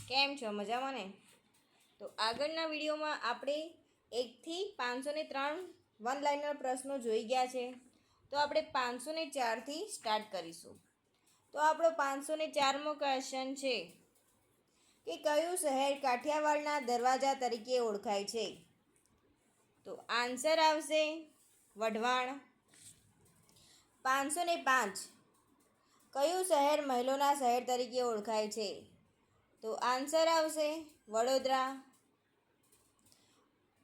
કેમ છો? મજામાં ને? તો આગળના વિડીયોમાં આપણે 1થી 503 વન લાઇનર પ્રશ્નો જોઈ ગયા છે. તો આપણે 504થી સ્ટાર્ટ કરીશું. તો આપણો 504મો ક્વેશ્ચન છે કે કયું શહેર કાઠિયાવાડના દરવાજા તરીકે ઓળખાય છે? તો આન્સર આવશે વઢવાણ. 505 કયું શહેર મહેલોના શહેર તરીકે ઓળખાય છે? તો આન્સર આવશે વડોદરા.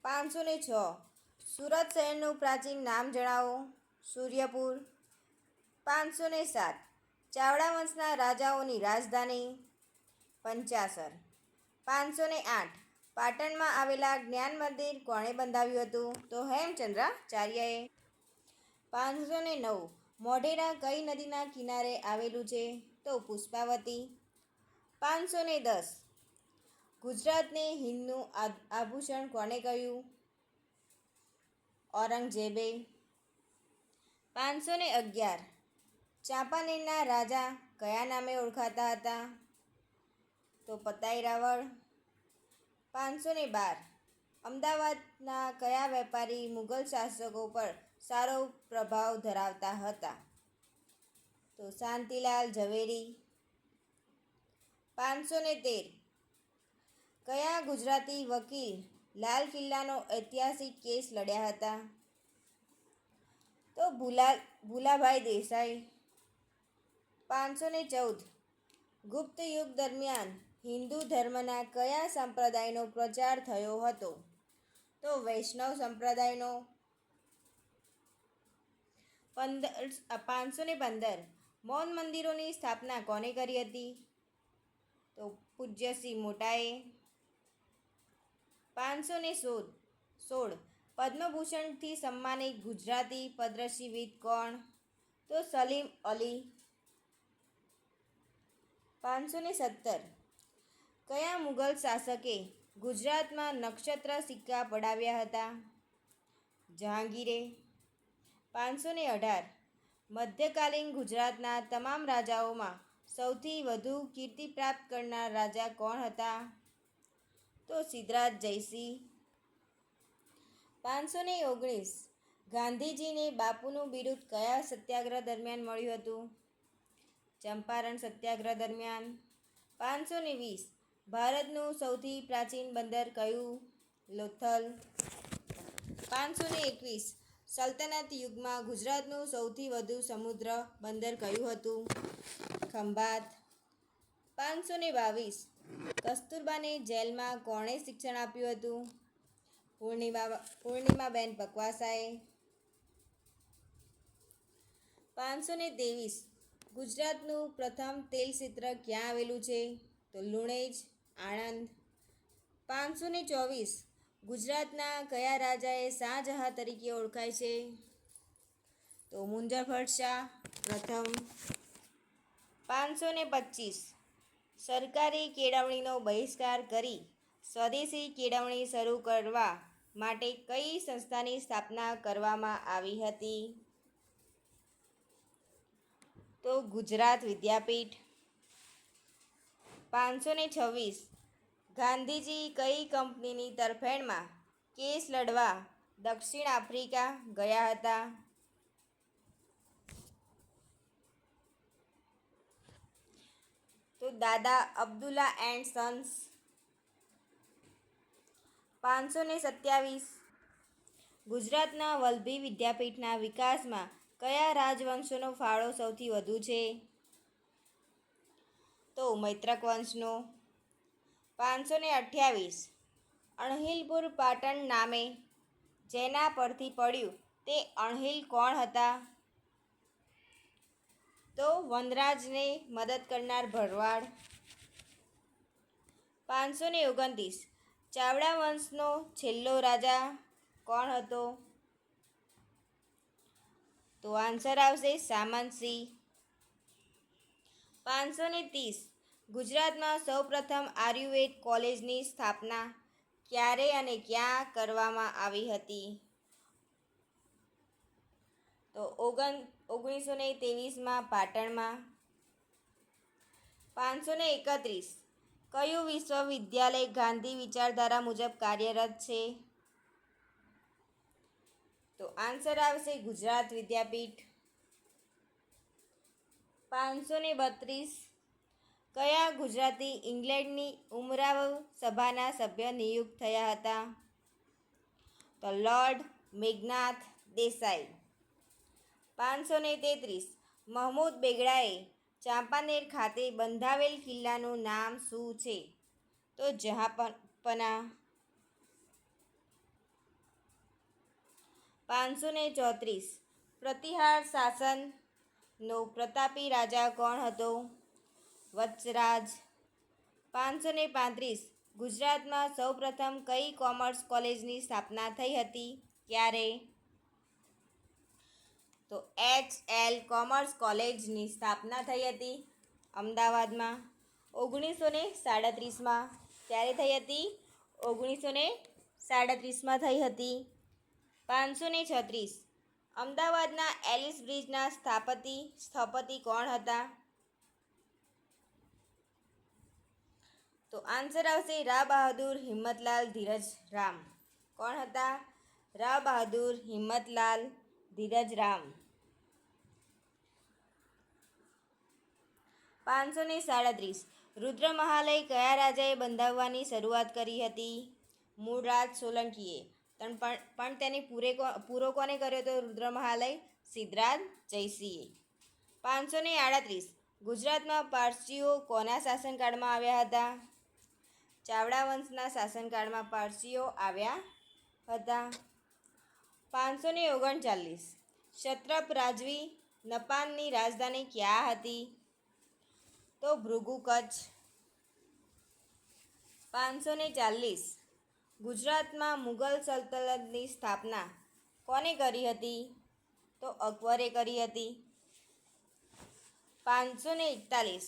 506 સુરત શહેરનું પ્રાચીન નામ જણાવો. સૂર્યપુર. 507 ચાવડા વંશના રાજાઓની રાજધાની. પંચાસર. 508 પાટણમાં આવેલા જ્ઞાન મંદિર કોણે બંધાવ્યું હતું? તો હેમચંદ્રાચાર્યએ. 509 મોઢેરા કઈ નદીના કિનારે આવેલું છે? તો પુષ્પાવતી. 510 ગુજરાતને હિંદનું આભૂષણ કોણે કહ્યું? ઔરંગઝેબે. 511 ચાંપાનેરના રાજા કયા નામે ઓળખાતા હતા? તો પતાઈ રાવળ. 512 અમદાવાદના કયા વેપારી મુઘલ શાસકો પર સારો પ્રભાવ ધરાવતા હતા? તો શાંતિલાલ ઝવેરી. 513 કયા ગુજરાતી વકીલ લાલ કિલ્લાનો ઐતિહાસિક કેસ લડ્યા હતા? તો ભુલાભાઈ દેસાઈ. 514 ગુપ્ત યુગ દરમિયાન હિન્દુ ધર્મના કયા સંપ્રદાયનો પ્રચાર થયો હતો? તો વૈષ્ણવ સંપ્રદાયનો. 515 મૌન મંદિરોની સ્થાપના કોણે કરી હતી? તો પૂજ્ય શ્રી મોટાએ. 516 પદ્મભૂષણથી સન્માનિત ગુજરાતી પદ્મશ્રીવિદ કોણ? તો સલીમ અલી. 517 કયા મુઘલ શાસકે ગુજરાતમાં નક્ષત્ર સિક્કા પડાવ્યા હતા? જહાંગીરે. 518 મધ્યકાલીન ગુજરાતના તમામ રાજાઓમાં સૌથી વધુ કીર્તિ પ્રાપ્ત કરનાર રાજા કોણ હતા? તો સિદ્ધરાજ જયસિંહ. 519 ગાંધીજીને બાપુનું બિરુદ કયા સત્યાગ્રહ દરમિયાન મળ્યું હતું? ચંપારણ સત્યાગ્રહ દરમિયાન. 520 ભારતનું સૌથી પ્રાચીન બંદર કયું? લોથલ. 521 સલ્તનત યુગમાં ગુજરાતનું સૌથી વધુ સમુદ્ર બંદર કયું હતું? ખંભાત. 522 કસ્તુરબાને જેલમાં કોણે શિક્ષણ આપ્યું હતું? પૂર્ણિમાબેન પકવાસાએ. 523 ગુજરાતનું પ્રથમ તેલ ક્ષેત્ર ક્યાં આવેલું છે? તો લુણેજ, આણંદ. 524 ગુજરાતના કયા રાજાએ શાહજહાં તરીકે ઓળખાય છે? તો મુંજફર શાહ પ્રથમ. 525 સરકારી કેળવણીનો બહિષ્કાર કરી સ્વદેશી કેળવણી શરૂ કરવા માટે કઈ સંસ્થાની સ્થાપના કરવામાં આવી હતી? તો ગુજરાત વિદ્યાપીઠ. 526 ગાંધીજી કઈ કંપનીની તરફેણમાં કેસ લડવા દક્ષિણ આફ્રિકા ગયા હતા? તો દાદા અબ્દુલ્લા એન્ડ સન્સ. 527 ગુજરાતના વલભી વિદ્યાપીઠના વિકાસમાં કયા રાજવંશોનો ફાળો સૌથી વધુ છે? તો મૈત્રક વંશનો. 528 અણહિલપુર પાટણ નામે જેના પરથી પડ્યું તે અણહિલ કોણ હતા? તો વનરાજને મદદ કરનાર ભરવાડ. 529 ચાવડા વંશનો છેલ્લો રાજા કોણ હતો? તો આન્સર આવશે સામંતસિંહ. 530 ગુજરાતમાં સૌપ્રથમ આયુર્વેદ કોલેજની સ્થાપના ક્યારે અને ક્યાં કરવામાં આવી હતી? તો 1923માં પાટણમાં. 531 કયું વિશ્વવિદ્યાલય ગાંધી વિચારધારા મુજબ કાર્યરત છે? તો આન્સર આવશે ગુજરાત વિદ્યાપીઠ. 532 કયા ગુજરાતી ઇંગ્લેન્ડની ઉમરાવ સભાના સભ્ય નિયુક્ત થયા હતા? તો લોર્ડ મેઘનાથ દેસાઈ. 533 મહમૂદ બેગડાએ ચાંપાનેર ખાતે બંધાવેલ કિલ્લાનું નામ શું છે? તો જહાંપના. 534 પ્રતિહાર શાસનનો પ્રતાપી રાજા કોણ હતો? વત્સરાજ. 535 ગુજરાતમાં સૌપ્રથમ કઈ કોમર્સ કોલેજની સ્થાપના થઈ હતી? ક્યારે? તો HL કોમર્સ કોલેજની સ્થાપના થઈ હતી અમદાવાદમાં 1937માં. ક્યારે થઈ હતી? 1937માં થઈ હતી. 536 અમદાવાદના એલિસ બ્રિજના સ્થપતિ કોણ હતા? તો આન્સર આવશે રા બહાદુર હિંમતલાલ ધીરજરામ. કોણ હતા? રા બહાદુર હિંમતલાલ ધીરજરામ. 537 રુદ્રમહાલય કયા રાજાએ બંધાવવાની શરૂઆત કરી હતી? મૂળરાજ સોલંકીએ. પણ તેને પૂરો કોને કર્યો હતો રુદ્રમહાલય? સિદ્ધરાજ જયસિંહે. 538 ગુજરાતમાં પારસીઓ કોના શાસનકાળમાં આવ્યા હતા? ચાવડા વંશના શાસનકાળમાં પારસીઓ આવ્યા હતા. 539 ક્ષત્રપ રાજવી નપાનની રાજધાની ક્યાં હતી? તો ભૃગુ કચ્છ. 540 ગુજરાતમાં મુગલ સલ્તનતની સ્થાપના કોને કરી હતી? તો અકબરે કરી હતી. 541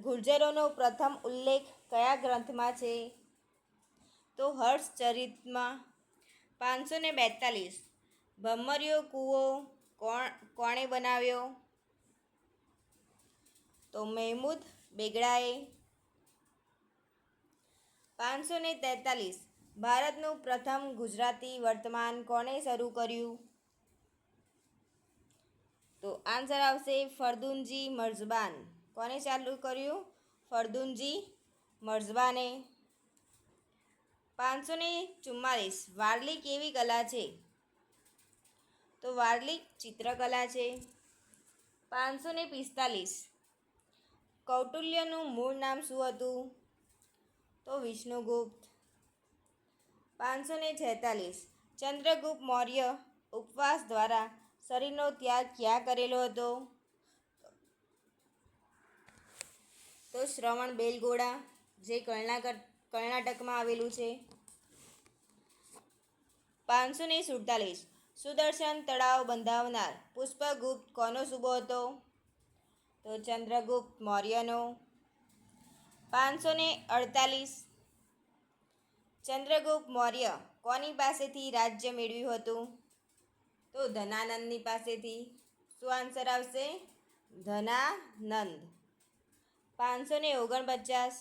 ગુર્જરોનો પ્રથમ ઉલ્લેખ કયા ગ્રંથમાં છે? તો હર્ષચરિતમાં. 542 ભમરીયો કૂવો કોણે બનાવ્યો? તો મહેમૂદ બેગડાએ. 543 ભારતનું પ્રથમ ગુજરાતી વર્તમાન કોણે શરૂ કર્યું? તો આન્સર આવશે ફરદુનજી મર્ઝબાન. કોને ચાલુ કર્યું? ફરદુનજી મર્ઝબાને. 544 વારલી કેવી કલા છે? તો વારલી ચિત્રકલા છે. 545 કૌટિલ્યનું મૂળ નામ શું હતું? તો વિષ્ણુગુપ્ત. 546 ચંદ્રગુપ્ત મૌર્ય ઉપવાસ દ્વારા શરીરનો ત્યાગ ક્યાં કરેલો હતો? તો શ્રવણ બેલગોળા, જે કર્ણાટકમાં આવેલું છે. 547 સુદર્શન તળાવ બંધાવનાર પુષ્પગુપ્ત કોનો સૂબો હતો? તો ચંદ્રગુપ્ત મૌર્યનો. 548 ચંદ્રગુપ્ત મૌર્ય કોની પાસેથી રાજ્ય મેળવ્યું હતું? તો ધનાનંદની પાસેથી. શું આન્સર આવશે? ધનાનંદ. 549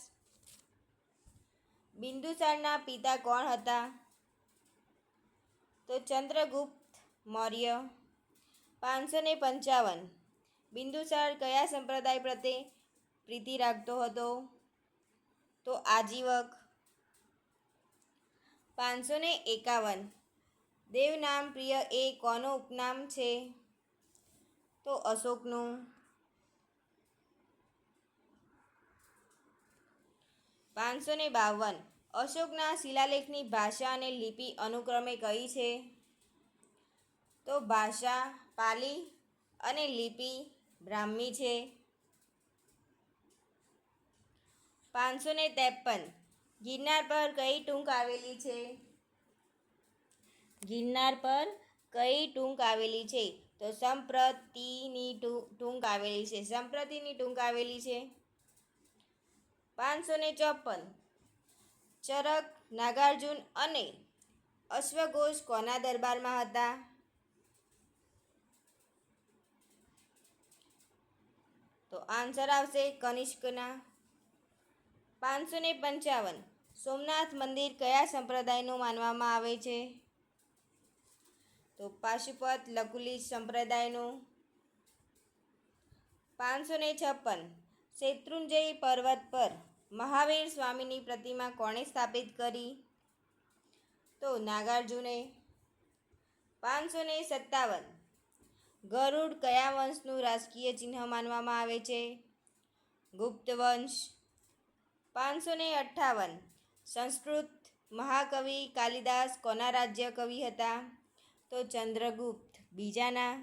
બિંદુસારના પિતા કોણ હતા? તો ચંદ્રગુપ્ત મૌર્ય. 555 બિંદુસાર કયા સંપ્રદાય પ્રત્યે પ્રીતિ રાખતો હતો? તો આજીવક. 551 દેવનામ પ્રિય એ કોનું ઉપનામ છે? તો અશોકનું. 552 અશોકના શિલાલેખની ભાષા અને લિપિ અનુક્રમે કઈ છે? તો ભાષા પાલી અને લિપિ બ્રાહ્મી છે. 553 ગિરનાર પર કઈ ટૂંક આવેલી છે? ગિરનાર પર કઈ ટૂંક આવેલી છે? તો સંપ્રતિની ટૂંક આવેલી છે. સંપ્રતિની ટૂંક આવેલી છે. 554 ચરક, નાગાર્જુન અને અશ્વઘોષ કોના દરબારમાં હતા? તો આન્સર આવશે કનિષ્કના. 555 સોમનાથ મંદિર કયા સંપ્રદાયનું માનવામાં આવે છે? તો પાશુપત લકુલિશ સંપ્રદાયનું. 556 શેત્રુંજય પર્વત પર મહાવીર સ્વામીની પ્રતિમા કોણે સ્થાપિત કરી? તો નાગાર્જુને. 557 ગરુડ કયા વંશનું રાજકીય ચિહ્ન માનવામાં આવે છે? ગુપ્ત વંશ. 558 સંસ્કૃત મહાકવિ કાલિદાસ કોના રાજ્ય કવિ હતા? તો ચંદ્રગુપ્ત બીજાના.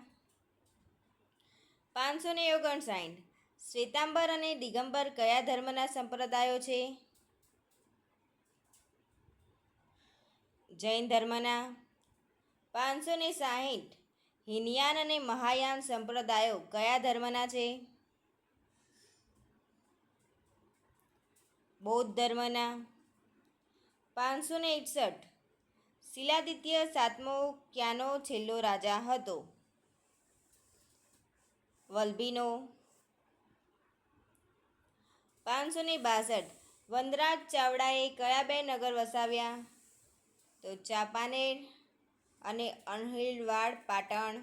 559 શ્વેતાંબર અને દિગંબર કયા ધર્મના સંપ્રદાયો છે? જૈન ધર્મના. 560 હિનયાન અને મહાયાન સંપ્રદાયો કયા ધર્મના છે? બૌદ્ધ ધર્મના. 561 શિલાદિત્ય સાતમો ક્યાંનો છેલ્લો રાજા હતો? વલ્ભીનો. 562 વનરાજ ચાવડાએ કયા બે નગર વસાવ્યા? તો ચાંપાનેર અને અણહિલવાડ પાટણ.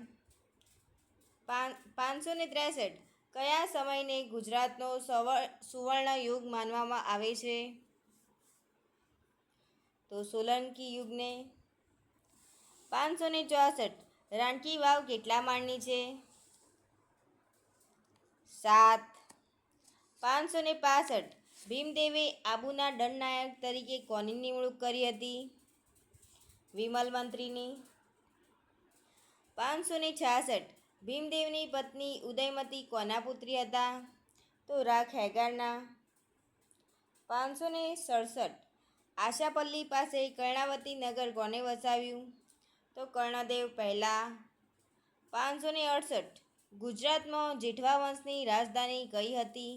563 કયા સમયને ગુજરાતનો સુવર્ણ યુગ માનવામાં આવે છે? તો સોલંકી યુગને. 564 રાણકી વાવ કેટલા માળની છે? 7. 565 ભીમદેવે આબુના દંડનાયક તરીકે કોની નિમણૂક કરી હતી? વિમલ મંત્રીની. 566 ભીમદેવની પત્ની ઉદયમતી કોના પુત્રી હતા? તો રાખ હેગારના. 567 આશાપલ્લી પાસે કર્ણાવતી નગર કોને વસાવ્યું? તો કર્ણદેવ પહેલા. 568 ગુજરાતમાં જેઠવા વંશની રાજધાની કઈ હતી?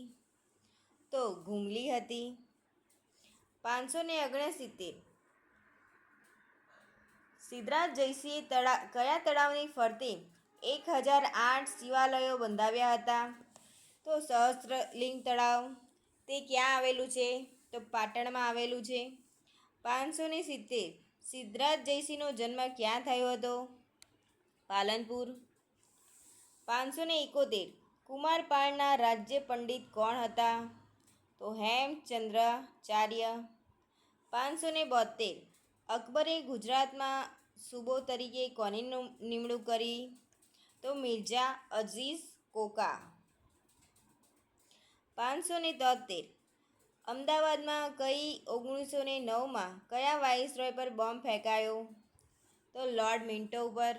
તો ઘુમલી હતી. 569 સિદ્ધરાજ જયસિંહે કયા તળાવની ફરતે 1008 શિવાલયો બંધાવ્યા હતા? તો સહસ્ત્રલિંગ તળાવ. તે ક્યાં આવેલું છે? તો પાટણમાં આવેલું છે. 570 સિદ્ધરાજ જયસિંહનો જન્મ ક્યાં થયો હતો? પાલનપુર. 571 કુમારપાળના રાજ્ય પંડિત કોણ હતા? તો હેમચંદ્રાચાર્ય. 572 અકબરે ગુજરાતમાં સૂબો તરીકે કોની નિમણૂક કરી? તો મિર્ઝા અઝીઝ કોકા. 573 અમદાવાદમાં કઈ 1909માં કયા વાઇસરોય પર બોમ્બ ફેંકાયો? તો લોર્ડ મિન્ટો ઉપર.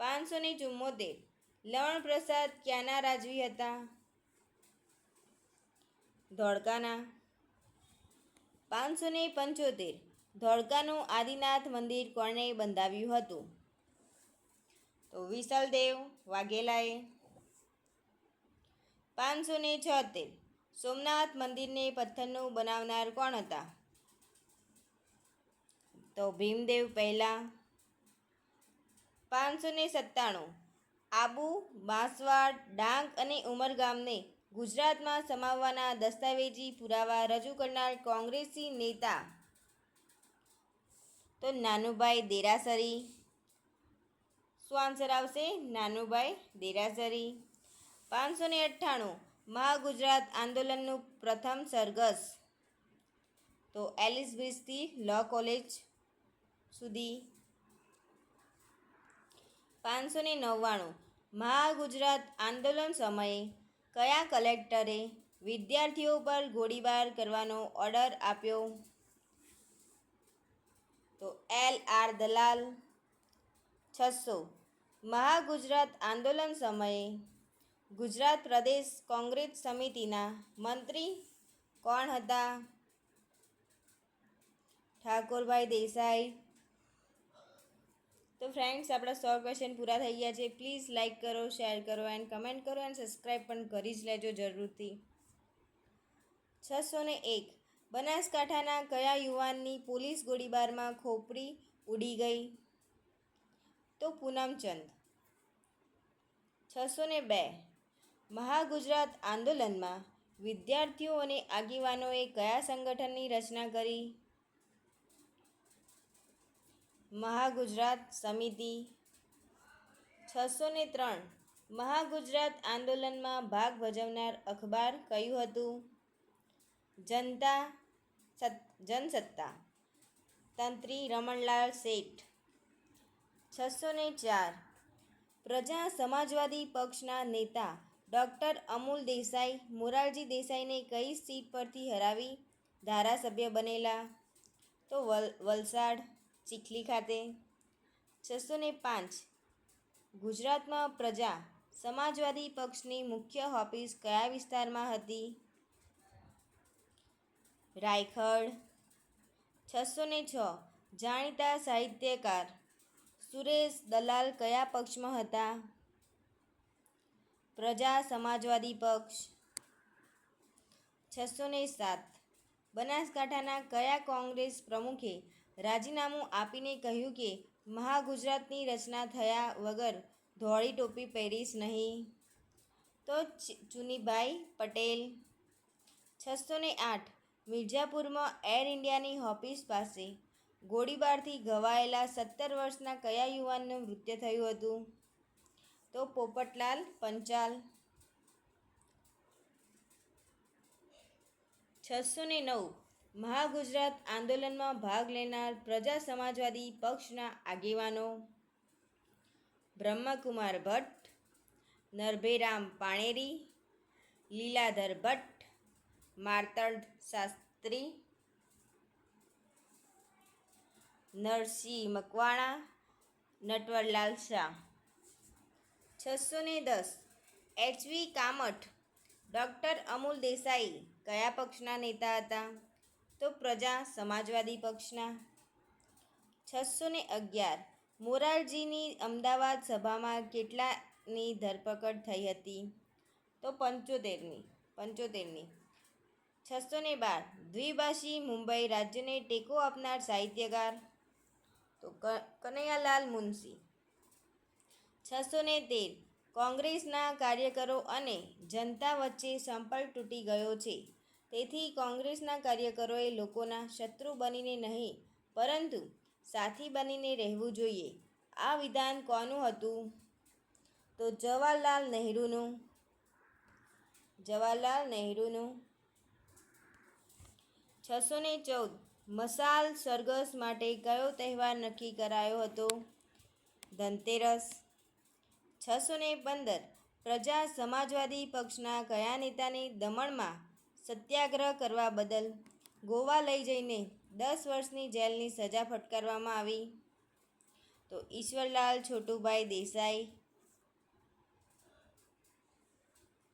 574 લવણપ્રસાદ ક્યાંના રાજવી હતા? ધોળકાના. 575 ધોળકાનું આદિનાથ મંદિર કોણે બંધાવ્યું હતું? તો વિસલદેવ વાઘેલાએ. 576 સોમનાથ મંદિરને પથ્થરનું બનાવનાર કોણ હતા? તો ભીમદેવ પહેલા. 597 આબુ, બાંસવાડ, ડાંગ અને ઉમરગામને ગુજરાતમાં સમાવવાના દસ્તાવેજી પુરાવા રજૂ કરનાર કોંગ્રેસી નેતા? તો નાનુભાઈ દેરાસરી. શું આન્સર આવશે? નાનુભાઈ દેરાસરી. 598 મહાગુજરાત આંદોલનનું પ્રથમ સરઘસ? તો એલિસ બ્રિજથી લો કોલેજ સુધી. 599 મહાગુજરાત આંદોલન સમયે કયા કલેક્ટરે વિદ્યાર્થીઓ પર ગોળીબાર કરવાનો ઓર્ડર આપ્યો? તો LR દલાલ. 600 મહાગુજરાત આંદોલન સમયે ગુજરાત પ્રદેશ કોંગ્રેસ સમિતિના મંત્રી કોણ હતા? ઠાકોરભાઈ દેસાઈ. તો ફ્રેન્ડ્સ આપણા 100 ક્વેશ્ચન પૂરા થઈ ગયા છે. પ્લીઝ લાઇક કરો, શેર કરો એન્ડ કમેન્ટ કરો એન્ડ સબસ્ક્રાઈબ પણ કરી જ લેજો જરૂરથી. 601 બનાસકાંઠાના કયા યુવાનની પોલીસ ગોળીબારમાં ખોપડી ઉડી ગઈ? તો પૂનમચંદ. 602 મહાગુજરાત આંદોલનમાં વિદ્યાર્થીઓ અને આગેવાનોએ કયા સંગઠનની રચના કરી? મહાગુજરાત સમિતિ. 603 મહાગુજરાત આંદોલનમાં ભાગ ભજવનાર અખબાર કયું હતું? જનસત્તા. તંત્રી રમણલાલ શેઠ. 604 પ્રજા સમાજવાદી પક્ષના નેતા ડૉક્ટર અમૂલ દેસાઈ મોરારજી દેસાઈને કઈ સીટ પરથી હરાવી ધારાસભ્ય બનેલા? તો વલસાડ ચીખલી ખાતે. 605 ગુજરાતમાં પ્રજા સમાજવાદી પક્ષની મુખ્ય ઓફિસ કયા વિસ્તારમાં હતી? રાયખડ. 606 જાણીતા સાહિત્યકાર સુરેશ દલાલ કયા પક્ષમાં હતા? પ્રજા સમાજવાદી પક્ષ. 607 બનાસકાંઠાના કયા કોંગ્રેસ પ્રમુખે રાજીનામું આપીને કહ્યું કે મહાગુજરાતની રચના થયા વગર ધોળી ટોપી પહેરીશ નહીં? તો ચુનીભાઈ પટેલ. 608 મિર્ઝાપુરમાં એર ઇન્ડિયાની ઓફિસ પાસે ગોળીબારથી ઘવાયેલા 17 વર્ષના કયા યુવાનનું મૃત્યુ થયું હતું? તો પોપટલાલ પંચાલ. 609 મહાગુજરાત આંદોલનમાં ભાગ લેનાર પ્રજા સમાજવાદી પક્ષના આગેવાનો? બ્રહ્મકુમાર ભટ્ટ, નરભેરામ પાણેરી, લીલાધર ભટ્ટ, માર્તંડ શાસ્ત્રી, નરસિંહ મકવાણા, નટવરલાલ શાહ. 610 એચ.વી. કામઠ ડૉક્ટર અમૂલ દેસાઈ કયા પક્ષના નેતા હતા? તો પ્રજા સમાજવાદી પક્ષના. 611 મોરારજીની અમદાવાદ સભામાં કેટલાની ધરપકડ થઈ હતી? તો 75ની. 612 દ્વિભાષી મુંબઈ રાજ્યને ટેકો આપનાર સાહિત્યકાર? તો કનૈયાલાલ મુનશી. 613 કોંગ્રેસના કાર્યકરો અને જનતા વચ્ચે સંપર્ક તૂટી ગયો છે, તેથી કોંગ્રેસના કાર્યકરોએ લોકોના શત્રુ બનીને નહીં પરંતુ સાથી બનીને રહેવું જોઈએ. આ વિધાન કોનું હતું? તો જવાહરલાલ નહેરુનું. 614 મશાલ સરઘસ માટે કયો તહેવાર નક્કી કરાયો હતો? ધનતેરસ. 615 પ્રજા સમાજવાદી પક્ષના કયા નેતાને દમણમાં સત્યાગ્રહ કરવા બદલ ગોવા લઈ જઈને 10 વર્ષની જેલની સજા ફટકારવામાં આવી? તો ઈશ્વરલાલ છોટુભાઈ દેસાઈ.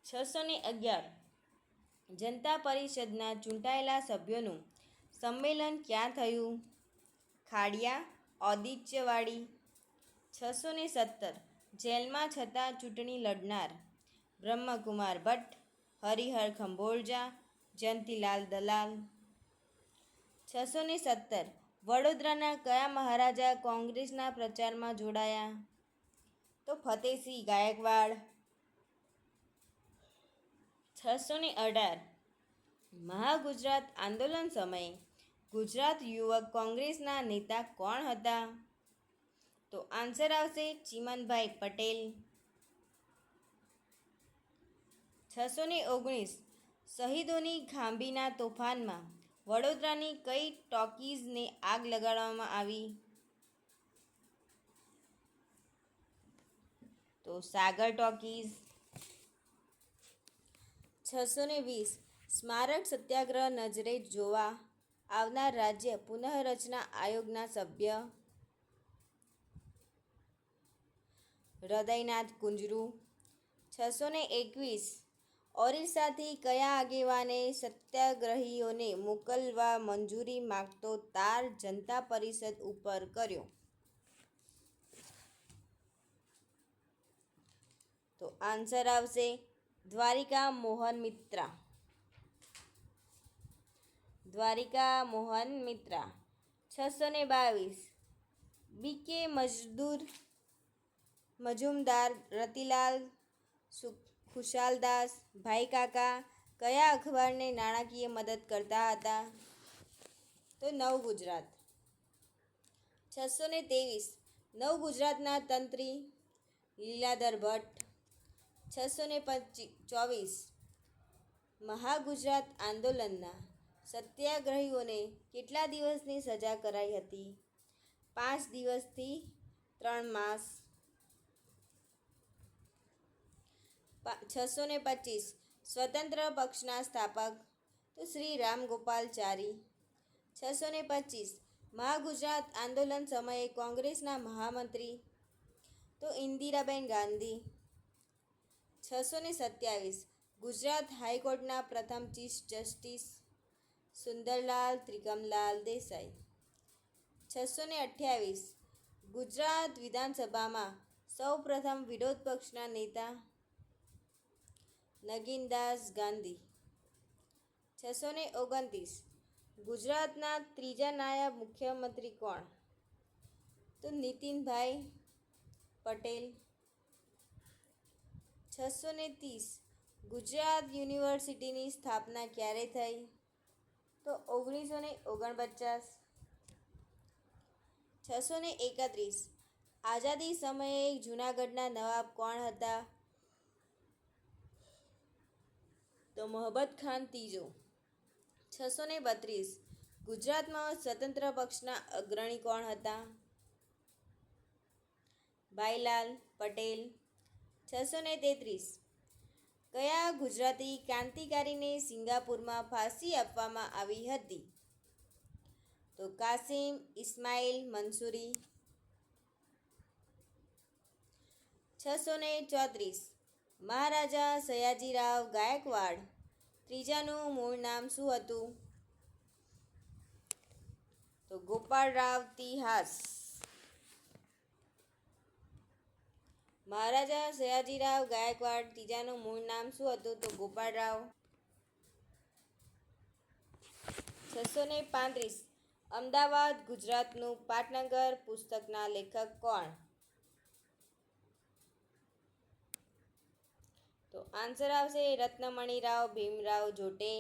611 જનતા પરિષદના ચૂંટાયેલા સભ્યોનું સંમેલન ક્યાં થયું? ખાડિયા ઔદિચ્યવાડી. 617 જેલમાં છતાં ચૂંટણી લડનાર? બ્રહ્મકુમાર ભટ્ટ, હરિહર ખંભોળજા, જયંતીલાલ દલાલ. 617 વડોદરાના કયા મહારાજા કોંગ્રેસના પ્રચારમાં જોડાયા? તો ફતેહસિંહ ગાયકવાડ. 618 મહાગુજરાત આંદોલન સમયે ગુજરાત યુવક કોંગ્રેસના નેતા કોણ હતા? તો આન્સર આવશે ચીમનભાઈ પટેલ. 619 શહીદોની ખાંભીના તોફાનમાં વડોદરાની કઈ ટોકીઝને આગ લગાડવામાં આવી? તો સાગર ટોકીઝ. 620 સ્મારક સત્યાગ્રહ નજરે જોવા આવનાર રાજ્ય પુનઃરચના આયોગના સભ્ય? હૃદયનાથ કુંજરુ. 621 ઓરિસ્સાથી કયા આગેવાને સત્યાગ્રહીઓને મોકલવા મંજૂરી માગતો તાર જનતા પરિષદ ઉપર કર્યો? તો આન્સર આવશે દ્વારિકા મોહન મિત્રા. 622 બી.કે. મજુમદાર, રતિલાલ ખુશાલદાસ, ભાઈકાકા કયા અખબારને નાણાકીય મદદ કરતા હતા? તો નવ ગુજરાત. 623 નવ ગુજરાતના તંત્રી લીલાધર ભટ્ટ. 624 મહાગુજરાત આંદોલનના સત્યાગ્રહીઓને કેટલા દિવસની સજા કરાઈ હતી? 5 દિવસથી 3 માસ. 625 સ્વતંત્ર પક્ષના સ્થાપક તો શ્રી રામ ગોપાલચારી. 625 મહાગુજરાત આંદોલન સમયે કોંગ્રેસના મહામંત્રી તો ઇન્દિરાબેન ગાંધી. 627 ગુજરાત હાઈકોર્ટના પ્રથમ ચીફ જસ્ટિસ સુંદરલાલ ત્રિકમલાલ દેસાઈ. 628 ગુજરાત વિધાનસભામાં સૌ પ્રથમ વિરોધ પક્ષના નેતા નગીનદાસ ગાંધી. 629 ગુજરાતના ત્રીજા નાયબ મુખ્યમંત્રી કોણ? તો નીતિનભાઈ પટેલ. 630 ગુજરાત યુનિવર્સિટીની સ્થાપના ક્યારે થઈ? તો 1949. 631 આઝાદી સમયે જૂનાગઢના નવાબ કોણ હતા? તો મોહબ્બત ખાન ત્રીજો. 632 ગુજરાતમાં સ્વતંત્ર પક્ષના અગ્રણી કોણ હતા? ભાઈલાલ પટેલ. 633 કયા ગુજરાતી ક્રાંતિકારીને સિંગાપુરમાં ફાંસી આપવામાં આવી હતી? તો કાસિમ ઇસ્માઇલ મંસૂરી. 634 મહારાજા સયાજીરાવ ગાયકવાડ ત્રીજાનું મૂળ નામ શું હતું? તો ગોપાળરાવ તિહાસ. મહારાજા સયાજીરાવ ગાયકવાડ ત્રીજાનું મૂળ નામ શું હતું? તો ગોપાળરાવ. 635 અમદાવાદ ગુજરાતનું પાટનગર પુસ્તકના લેખક કોણ? તો આન્સર આવશે રત્નમણીરાવ ભીમરાવ જોટે.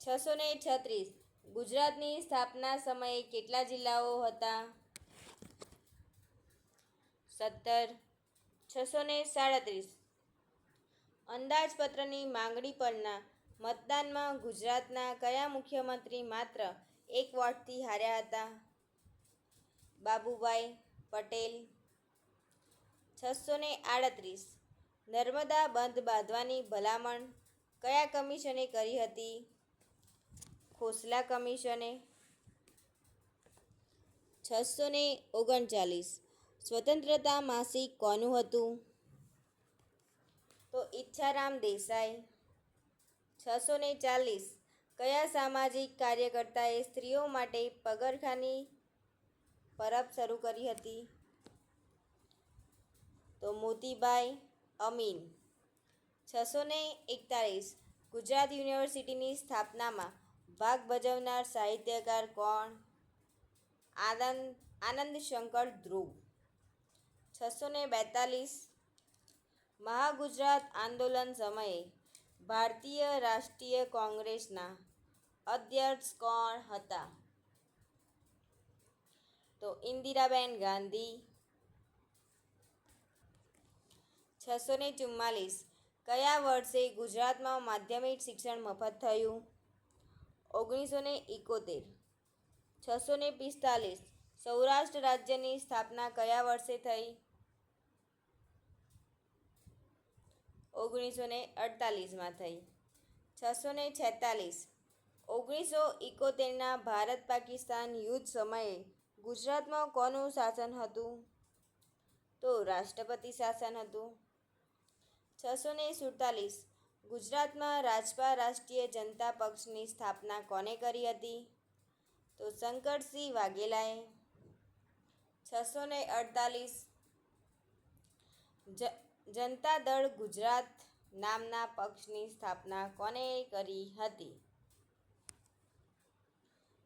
636 ગુજરાતની સ્થાપના સમયે કેટલા જિલ્લાઓ હતા? 17. 637 અંદાજપત્રની માંગણી પરના મતદાનમાં ગુજરાતના કયા મુખ્યમંત્રી માત્ર એક વોટથી હાર્યા હતા? બાબુભાઈ પટેલ. 638 નર્મદા બંધ બાંધવાની ભલામણ કયા કમિશને કરી હતી? ખોસલા કમિશને. 639 સ્વતંત્રતા માસિક કોનું હતું? તો ઈચ્છારામ દેસાઈ. 640 કયા સામાજિક કાર્યકર્તાએ સ્ત્રીઓ માટે પગરખાંની પરબ શરૂ કરી હતી? તો મોતીબાઈ અમીન. 641 ગુજરાત યુનિવર્સિટીની સ્થાપનામાં ભાગ ભજવનાર સાહિત્યકાર કોણ? આનંદ શંકર ધ્રુવ. 642 મહાગુજરાત આંદોલન સમયે ભારતીય રાષ્ટ્રીય કોંગ્રેસના અધ્યક્ષ કોણ હતા? તો ઇન્દિરાબેન ગાંધી. 644 કયા વર્ષે ગુજરાતમાં માધ્યમિક શિક્ષણ મફત થયું? 1971. 645 સૌરાષ્ટ્ર રાજ્યની સ્થાપના કયા વર્ષે થઈ? 1948માં થઈ. 646 1971ના ભારત પાકિસ્તાન યુદ્ધ સમયે ગુજરાતમાં કોનું શાસન હતું? તો રાષ્ટ્રપતિ શાસન હતું. 647 ગુજરાતમાં રાજપા રાષ્ટ્રીય જનતા પક્ષની સ્થાપના કોને કરી હતી? તો શંકરસિંહ વાઘેલાએ. 648 જનતા દળ ગુજરાત નામના પક્ષની સ્થાપના કોને કરી હતી?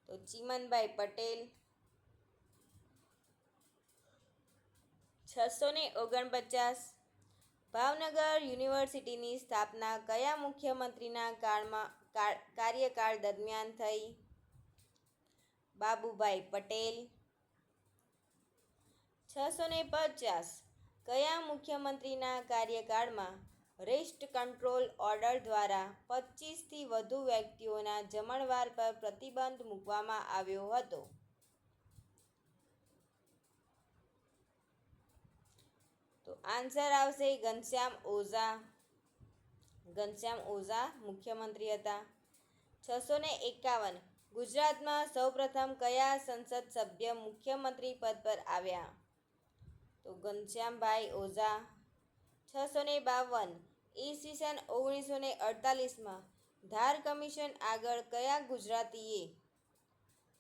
તો ચીમનભાઈ પટેલ. 649 ભાવનગર યુનિવર્સિટીની સ્થાપના કયા મુખ્યમંત્રીના કાર્યકાળ દરમિયાન થઈ? બાબુભાઈ પટેલ. 650 કયા મુખ્યમંત્રીના કાર્યકાળમાં રેસ્ટ કંટ્રોલ ઓર્ડર દ્વારા 25થી વધુ વ્યક્તિઓના જમણવાર પર પ્રતિબંધ મૂકવામાં આવ્યો હતો? તો આન્સર આવશે ઘનશ્યામ ઓઝા. ઘનશ્યામ ઓઝા મુખ્યમંત્રી હતા. 651 ગુજરાતમાં સૌપ્રથમ કયા સંસદ સભ્ય મુખ્યમંત્રી પદ પર આવ્યા? તો ઘનશ્યામભાઈ ઓઝા. 652 ઈસવીસન 1948માં ધાર કમિશન આગળ કયા ગુજરાતીએ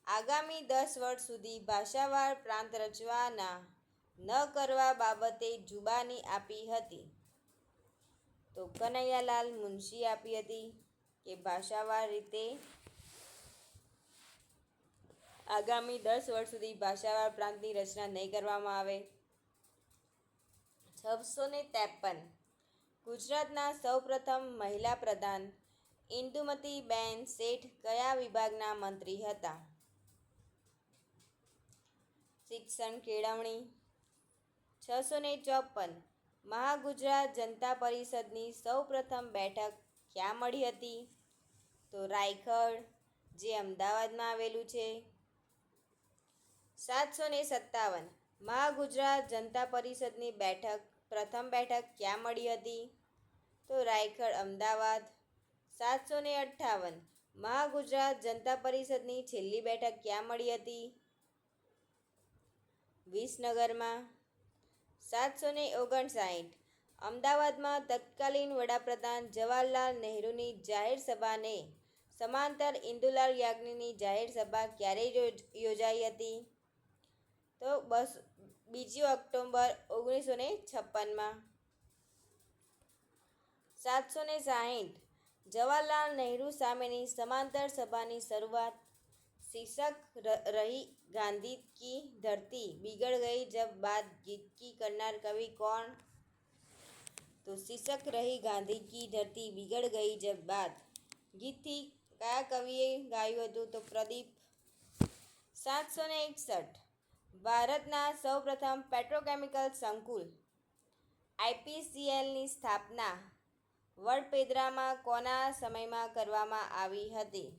આગામી 10 વર્ષ સુધી ભાષાવાર પ્રાંત રચવાના ન કરવા બાબતે જુબાની આપી હતી? તો કનૈયાલાલ મુનશી આપી હતી કે ભાષાવાર રીતે આગામી 10 વર્ષ સુધી ભાષાવાર પ્રાંતની રચના નહીં કરવામાં આવે. 653 ગુજરાતના સૌપ્રથમ મહિલા પ્રધાન ઇન્દુમતીબેન શેઠ કયા વિભાગના મંત્રી હતા? શિક્ષણ કેળવણી. 654 મહાગુજરાત જનતા પરિષદની સૌપ્રથમ બેઠક ક્યાં મળી હતી? તો રાયગઢ, જે અમદાવાદમાં આવેલું છે. 757 મહાગુજરાત જનતા પરિષદની પ્રથમ બેઠક ક્યાં મળી હતી? તો રાયગઢ, અમદાવાદ. 758 મહાગુજરાત જનતા પરિષદની છેલ્લી બેઠક ક્યાં મળી હતી? વિસનગરમાં. 759 અમદાવાદમાં તત્કાલીન વડાપ્રધાન જવાહરલાલ નહેરુની જાહેર સભાને સમાંતર ઇન્દુલાલ યાજ્ઞિકની જાહેર સભા ક્યારે યોજાઈ હતી? તો 2 ઓક્ટોબર 1956માં. 760 જવાહરલાલ નહેરુ સામેની સમાંતર સભાની શરૂઆત શીર્ષક રહી ગાંધી કી ધરતી बिगड़ गई जब बात गीत की करनार कवि कौन? તો શીર્ષક રહી ગાંધી કી ધરતી बिगड़ गई जब बात ગીતથી કયા કવિએ ગાયું હતું? તો પ્રદીપ. 761 ભારતના સૌપ્રથમ પેટ્રોકેમિકલ સંકુલ IPCLની સ્થાપના વડપેદરામાં કોના સમયમાં કરવામાં આવી હતી?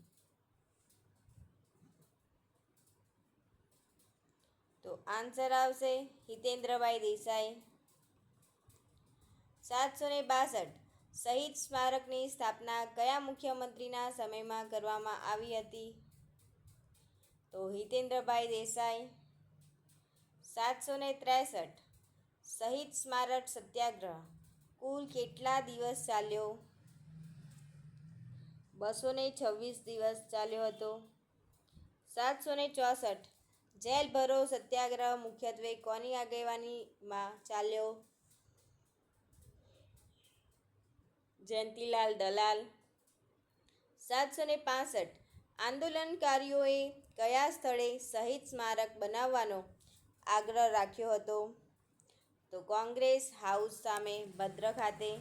તો આન્સર આવશે હિતેન્દ્રભાઈ દેસાઈ. 762 શહીદ સ્મારકની સ્થાપના કયા મુખ્યમંત્રીના સમયમાં કરવામાં આવી હતી? તો હિતેન્દ્રભાઈ દેસાઈ. 763 શહીદ સ્મારક સત્યાગ્રહ કુલ કેટલા દિવસ ચાલ્યો? 226 દિવસ ચાલ્યો હતો. 764 જેલ ભરો સત્યાગ્રહ મુખ્યત્વે કોની આગેવાનીમાં ચાલ્યો? જયંતીલાલ દલાલ. 765 આંદોલનકારીઓએ કયા સ્થળે શહીદ સ્મારક બનાવવાનો આગ્રહ રાખ્યો હતો? તો કોંગ્રેસ હાઉસ સામે ભદ્ર ખાતે.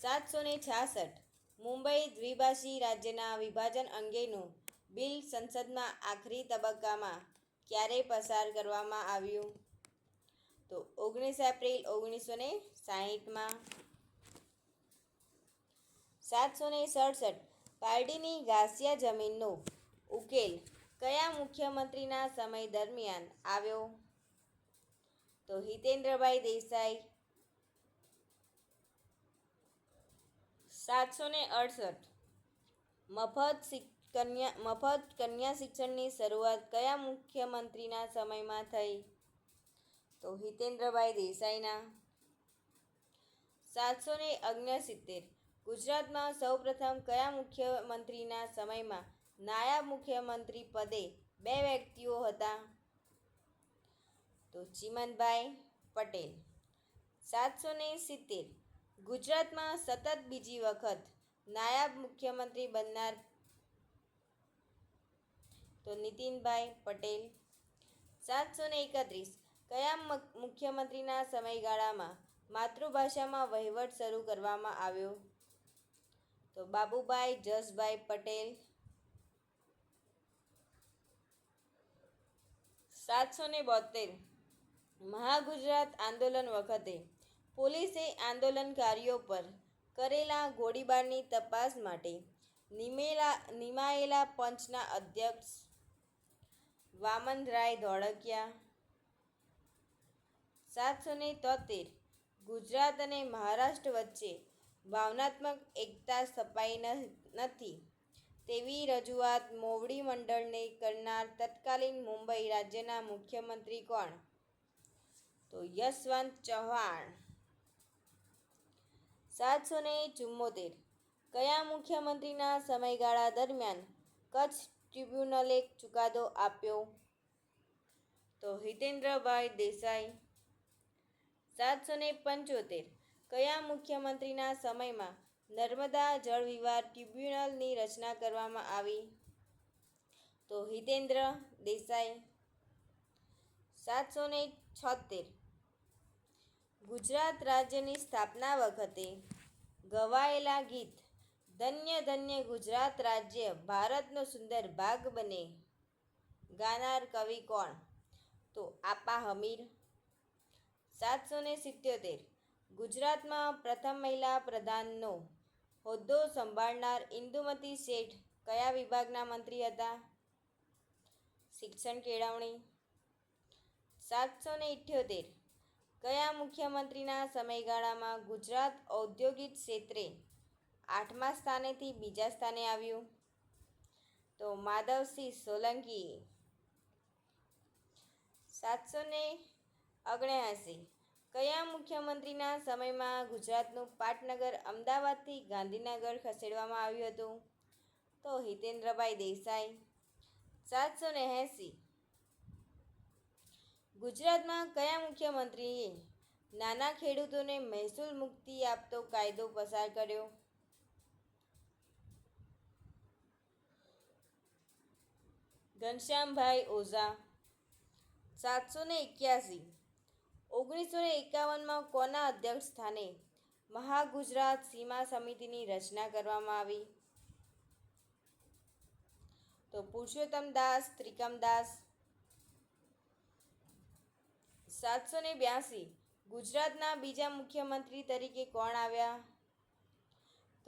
766 મુંબઈ દ્વિભાષી રાજ્યના વિભાજન અંગેનું બિલ સંસદમાં આખરી તબક્કામાં ક્યારે પસાર કરવામાં આવ્યું? તો 19 એપ્રિલ 1960માં. 767 પારડીની ઘાસિયા જમીનનો ઉકેલ કયા મુખ્યમંત્રીના સમય દરમિયાન આવ્યો? તો હિતેન્દ્રભાઈ દેસાઈ. 768 મફત કન્યા શિક્ષણની શરૂઆત કયા મુખ્યમંત્રીના સમયમાં થઈ? તો હિતેન્દ્રભાઈ દેસાઈના. 769 ગુજરાતમાં સૌપ્રથમ કયા મુખ્યમંત્રીના સમયમાં નાયબ મુખ્યમંત્રી પદે 2 વ્યક્તિઓ હતા? તો ચીમનભાઈ પટેલ. 770 ગુજરાતમાં સતત બીજી વખત નાયબ મુખ્યમંત્રી બનનાર? તો નીતિનભાઈ પટેલ. 731 કયા મુખ્યમંત્રીના સમયગાળામાં માતૃભાષામાં વહીવટ શરૂ કરવામાં આવ્યો? તો બાબુભાઈ જસભાઈ પટેલ. 772 મહાગુજરાત આંદોલન વખતે પોલીસે આંદોલનકારીઓ પર કરેલા ગોળીબારની તપાસ માટે નિમાયેલા પંચના અધ્યક્ષ વામનરાય ધોળકિયા. 773 ગુજરાત અને મહારાષ્ટ્ર વચ્ચે ભાવનાત્મક એકતા સ્થપાઈ નથી તેવી રજૂઆત મોવડી મંડળને કરનાર તત્કાલીન મુંબઈ રાજ્યના મુખ્યમંત્રી કોણ? તો યશવંત ચૌહાણ. 774 કયા મુખ્યમંત્રીના સમયગાળા દરમિયાન કચ્છ ટ્રિબ્યુનલે ચુકાદો આપ્યો? તો હિતેન્દ્રભાઈ દેસાઈ. 775 કયા મુખ્યમંત્રીના સમયમાં નર્મદા જળવિવાદ ટ્રિબ્યુનલની રચના કરવામાં આવી? તો હિતેન્દ્ર દેસાઈ. 776 ગુજરાત રાજ્યની સ્થાપના વખતે ગવાયેલા ગીત ધન્ય ધન્ય ગુજરાત રાજ્ય ભારતનો સુંદર ભાગ બને ગાનાર કવિ કોણ? તો આપા હમીર. 777 ગુજરાતમાં પ્રથમ મહિલા પ્રધાનનો હોદ્દો સંભાળનાર ઇન્દુમતી શેઠ કયા વિભાગના મંત્રી હતા? શિક્ષણ કેળવણી. 778 કયા મુખ્યમંત્રીના સમયગાળામાં ગુજરાત ઔદ્યોગિક ક્ષેત્રે 8મા સ્થાનેથી બીજા સ્થાને આવ્યું? તો માધવસિંહ સોલંકી. 779 કયા મુખ્યમંત્રીના સમયમાં ગુજરાતનું પાટનગર અમદાવાદથી ગાંધીનગર ખસેડવામાં આવ્યું હતું? તો હિતેન્દ્રભાઈ દેસાઈ. 780 ગુજરાતમાં કયા મુખ્યમંત્રીએ નાના ખેડૂતોને મહેસૂલ મુક્તિ આપતો કાયદો પસાર કર્યો? ઘનશ્યામભાઈ ઓઝા. 781 1951માં કોના અધ્યક્ષ સ્થાને મહાગુજરાત સીમા સમિતિની રચના કરવામાં આવી? તો પુરુષોત્તમદાસ ત્રિકમદાસ. 782 ગુજરાતના બીજા મુખ્યમંત્રી તરીકે કોણ આવ્યા?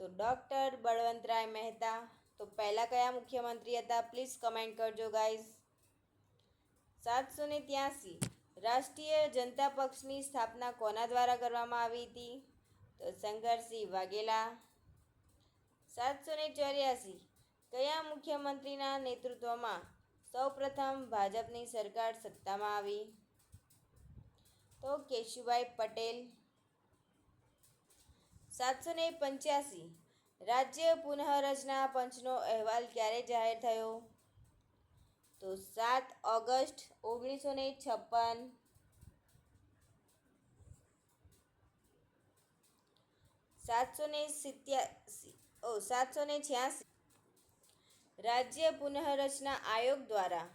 તો ડૉક્ટર બળવંતરાય મહેતા. તો પહેલાં કયા મુખ્યમંત્રી હતા? પ્લીઝ કમેન્ટ કરજો ગાઈઝ. 783 રાષ્ટ્રીય જનતા પક્ષની સ્થાપના કોના દ્વારા કરવામાં આવી હતી? તો શંકરસિંહ વાઘેલા. 784 કયા મુખ્યમંત્રીના નેતૃત્વમાં સૌપ્રથમ ભાજપની સરકાર સત્તામાં આવી? તો કેશુભાઈ પટેલ. 785 રાજ્ય પુનઃરચના પંચનો અહેવાલ ક્યારે જાહેર થયો? તો 7 ઓગસ્ટ 1956. 786 રાજ્ય પુનઃરચના આયોગ દ્વારા